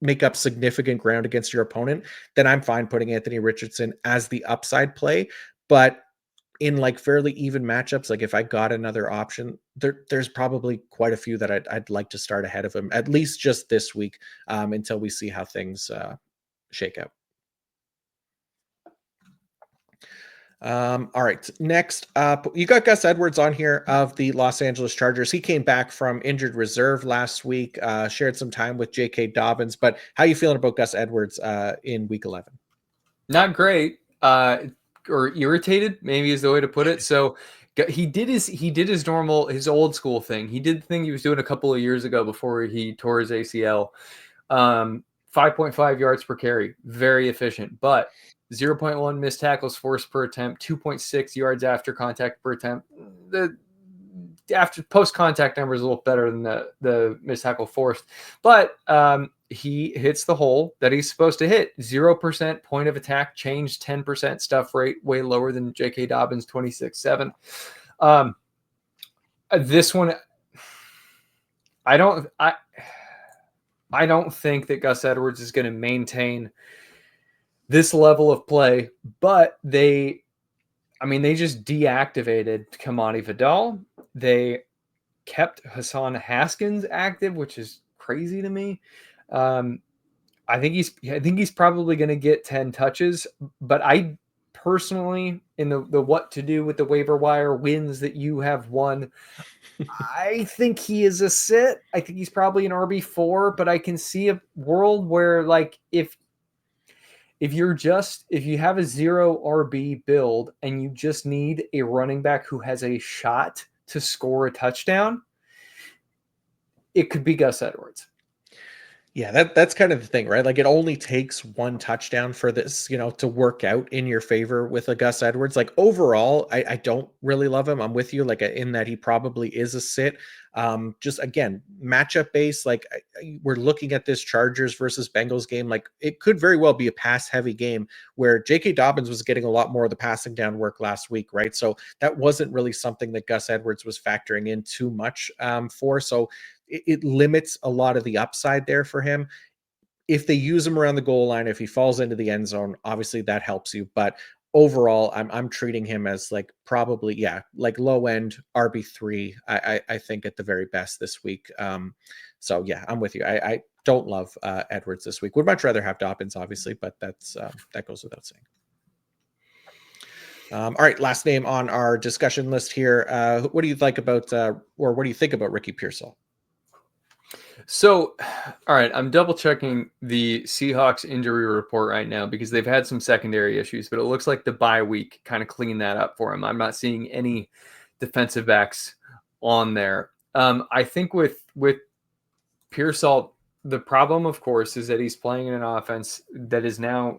make up significant ground against your opponent, then I'm fine putting Anthony Richardson as the upside play. But in like fairly even matchups, like if I got another option, there's probably quite a few that I'd like to start ahead of him, at least just this week, until we see how things shake out. All right, next up, you got Gus Edwards on here of the Los Angeles Chargers. He came back from injured reserve last week, shared some time with J.K. Dobbins. But how you feeling about Gus Edwards in Week 11? Not great, or irritated, maybe is the way to put it. So he did his normal, his old school thing. He did the thing he was doing a couple of years ago before he tore his ACL. 5.5 yards per carry, very efficient, but 0.1 missed tackles forced per attempt, 2.6 yards after contact per attempt. The after post contact number is a little better than the missed tackle forced, but he hits the hole that he's supposed to hit. 0% point of attack change, 10% stuff rate, way lower than J.K. Dobbins 26.7. This one, I don't think that Gus Edwards is going to maintain this level of play, but they just deactivated Kamani Vidal. They kept Hassan Haskins active, which is crazy to me. I think he's probably going to get 10 touches, but I personally, in the what to do with the waiver wire wins that you have won, I think he is a sit. I think he's probably an RB4, but I can see a world where, like, if you have a 0 RB build and you just need a running back who has a shot to score a touchdown, it could be Gus Edwards. Yeah, that's kind of the thing, right? Like, it only takes one touchdown for this, to work out in your favor with a Gus Edwards. Like, overall, I don't really love him. I'm with you, like, in that he probably is a sit. Just again, matchup based, like, we're looking at this Chargers versus Bengals game. Like, it could very well be a pass heavy game where J.K. Dobbins was getting a lot more of the passing down work last week, right? So that wasn't really something that Gus Edwards was factoring in too much for. So it limits a lot of the upside there for him. If they use him around the goal line, if he falls into the end zone, obviously that helps you. But overall, I'm treating him as like probably, like low end RB3, I think at the very best this week. So yeah, I'm with you. I don't love Edwards this week. Would much rather have Dobbins, obviously, but that goes without saying. All right, last name on our discussion list here. What do you like about, or what do you think about Ricky Pearsall? So, all right, I'm double checking the Seahawks injury report right now because they've had some secondary issues, but it looks like the bye week kind of cleaned that up for them. I'm not seeing any defensive backs on there. I think with Pearsall, the problem, of course, is that he's playing in an offense that is now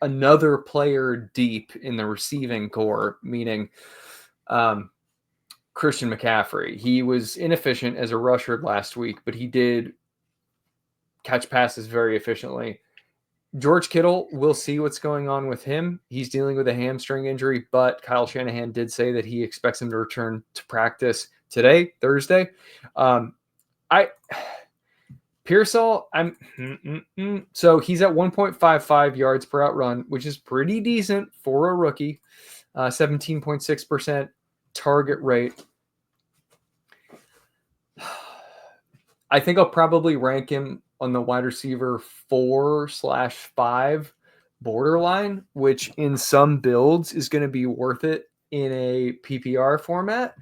another player deep in the receiving core, meaning Christian McCaffrey. He was inefficient as a rusher last week, but he did catch passes very efficiently. George Kittle, we'll see what's going on with him. He's dealing with a hamstring injury, but Kyle Shanahan did say that he expects him to return to practice today, Thursday. Pearsall, so he's at 1.55 yards per out run, which is pretty decent for a rookie. 17.6% target rate. I think I'll probably rank him on the wide receiver 4/5 borderline, which in some builds is going to be worth it in a PPR format.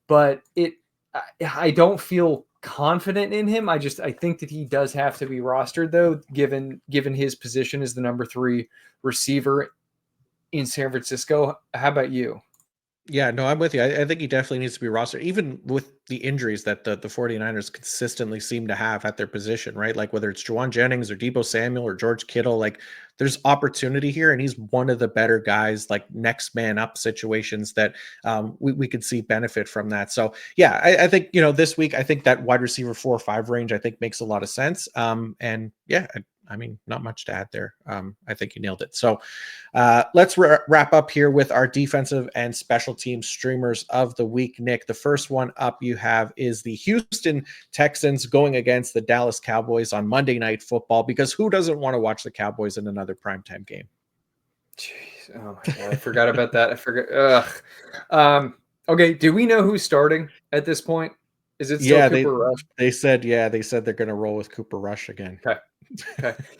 But I don't feel confident in him. I think that he does have to be rostered though, given his position as the number 3 receiver in San Francisco. How about you? Yeah, no, I'm with you. I think he definitely needs to be rostered, even with the injuries that the 49ers consistently seem to have at their position, right? Like whether it's Juwan Jennings or Deebo Samuel or George Kittle, like there's opportunity here, and he's one of the better guys, like next man up situations that we could see benefit from that. So yeah, I think this week I think that wide receiver 4 or 5 range I think makes a lot of sense. And yeah, I mean, not much to add there. I think you nailed it. So let's wrap up here with our defensive and special team streamers of the week. Nick, the first one up you have is the Houston Texans going against the Dallas Cowboys on Monday Night Football, because who doesn't want to watch the Cowboys in another primetime game? Jeez, oh my God, I forgot about that. I forgot. Ugh. Okay, do we know who's starting at this point? Is it still Cooper Rush? They said they're going to roll with Cooper Rush again. Okay.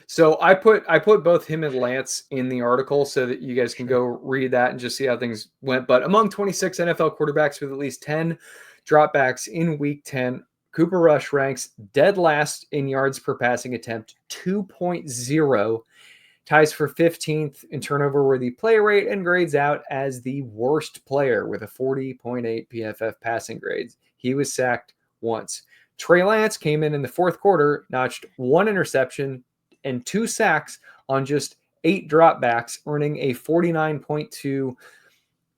So I put both him and Lance in the article so that you guys can go read that and just see how things went. But among 26 NFL quarterbacks with at least 10 dropbacks in week 10, Cooper Rush ranks dead last in yards per passing attempt, 2.0, ties for 15th in turnover worthy play rate, and grades out as the worst player with a 40.8 PFF passing grades. He was sacked once. Trey Lance came in the fourth quarter, notched 1 interception and 2 sacks on just 8 dropbacks, earning a 49.2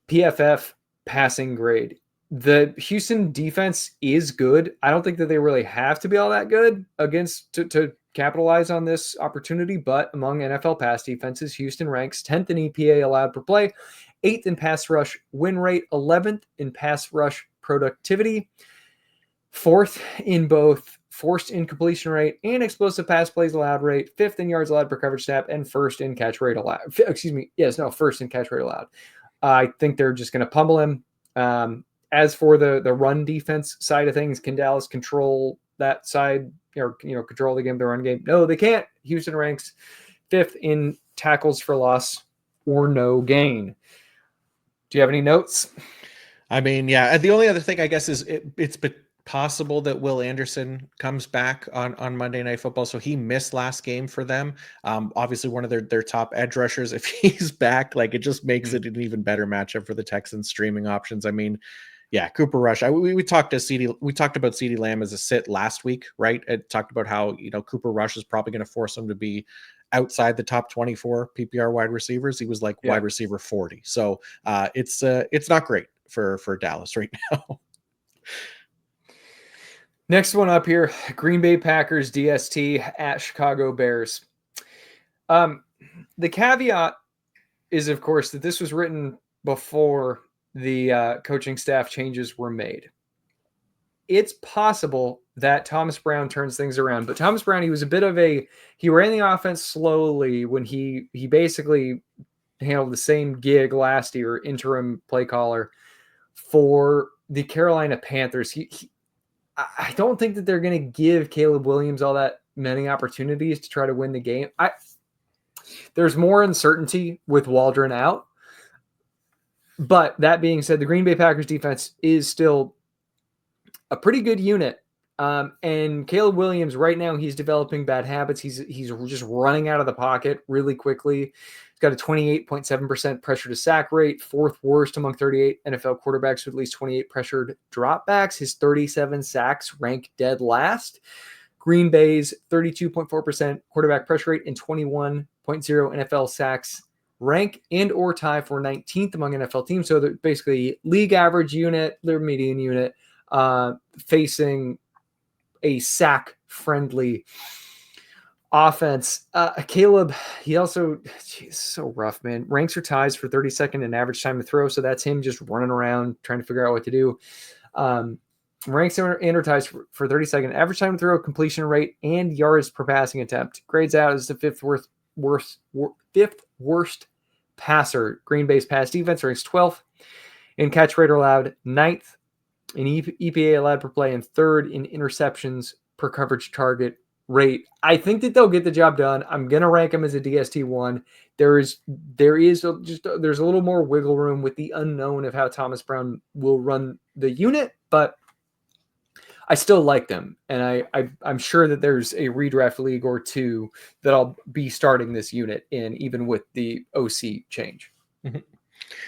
PFF passing grade. The Houston defense is good. I don't think that they really have to be all that good to capitalize on this opportunity, but among NFL pass defenses, Houston ranks 10th in EPA allowed per play, 8th in pass rush win rate, 11th in pass rush productivity, 4th in both forced incompletion rate and explosive pass plays allowed rate, 5th in yards allowed per coverage snap, and 1st in catch rate allowed. 1st in catch rate allowed. I think they're just going to pummel him. As for the run defense side of things, can Dallas control that side or control the game, the run game? No, they can't. Houston ranks 5th in tackles for loss or no gain. Do you have any notes? I mean, yeah. The only other thing I guess is it's possible that Will Anderson comes back on Monday Night Football. So he missed last game for them. Obviously one of their top edge rushers. If he's back, like it just makes it an even better matchup for the Texans streaming options. I mean, yeah, Cooper Rush. We talked about CeeDee Lamb as a sit last week, right? It talked about how, Cooper Rush is probably going to force him to be outside the top 24 PPR wide receivers. He was like wide receiver 40. So it's not great for Dallas right now. Next one up here, Green Bay Packers DST at Chicago Bears. The caveat is, of course, that this was written before the coaching staff changes were made. It's possible that Thomas Brown turns things around, but Thomas Brown, he ran the offense slowly when he basically handled the same gig last year, interim play caller for the Carolina Panthers. I don't think that they're going to give Caleb Williams all that many opportunities to try to win the game. There's more uncertainty with Waldron out. But that being said, the Green Bay Packers defense is still a pretty good unit. And Caleb Williams, right now, he's developing bad habits. He's just running out of the pocket really quickly. He's got a 28.7% pressure to sack rate, 4th worst among 38 NFL quarterbacks with at least 28 pressured dropbacks. His 37 sacks rank dead last. Green Bay's 32.4% quarterback pressure rate and 21.0 NFL sacks rank and or tie for 19th among NFL teams. So they're basically league average unit, their median unit, facing a sack-friendly offense. Caleb, he also, so rough, man. Ranks or ties for 32nd in average time to throw. So that's him just running around trying to figure out what to do. Ranks and or ties for 32nd average time to throw, completion rate, and yards per passing attempt. Grades out as the 5th worst passer. Green Bay's pass defense ranks 12th in catch rate allowed, 9th in EPA allowed per play, and 3rd in interceptions per coverage target rate. I think that they'll get the job done. I'm gonna rank them as a DST1. There's a little more wiggle room with the unknown of how Thomas Brown will run the unit, but I still like them, and I'm sure that there's a redraft league or two that I'll be starting this unit in, even with the OC change. Mm-hmm.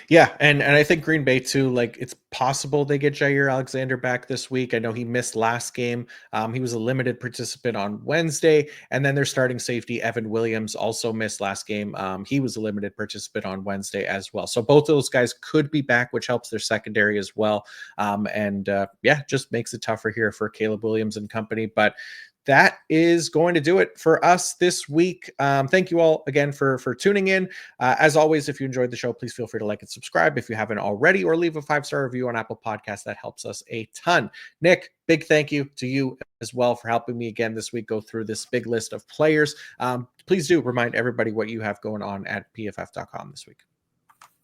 Yeah, and I think Green Bay too, like it's possible they get Jair Alexander back this week. I know he missed last game. He was a limited participant on Wednesday, and then their starting safety, Evan Williams, also missed last game. He was a limited participant on Wednesday as well. So both of those guys could be back, which helps their secondary as well. Just makes it tougher here for Caleb Williams and company. But that is going to do it for us this week. Thank you all again for tuning in. As always, if you enjoyed the show, please feel free to like and subscribe if you haven't already, or leave a 5-star review on Apple Podcasts. That helps us a ton. Nick, big thank you to you as well for helping me again this week go through this big list of players. Please do remind everybody what you have going on at pff.com this week.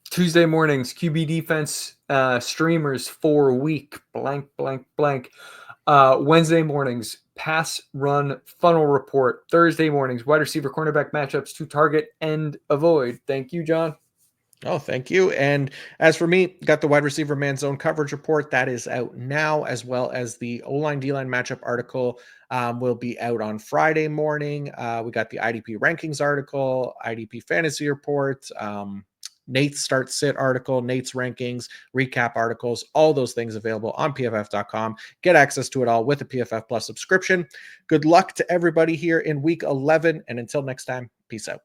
Tuesday mornings, QB defense streamers for week blank. Wednesday mornings, pass run funnel report. Thursday mornings, wide receiver cornerback matchups to target and avoid. Thank you, John. Oh, thank you. And as for me, got the wide receiver man zone coverage report that is out now, as well as the O-line D-line matchup article will be out on Friday morning. We got the IDP rankings article, IDP fantasy report, Nate's start sit article, Nate's rankings, recap articles, all those things available on pff.com. Get access to it all with a PFF Plus subscription. Good luck to everybody here in week 11. And until next time, peace out.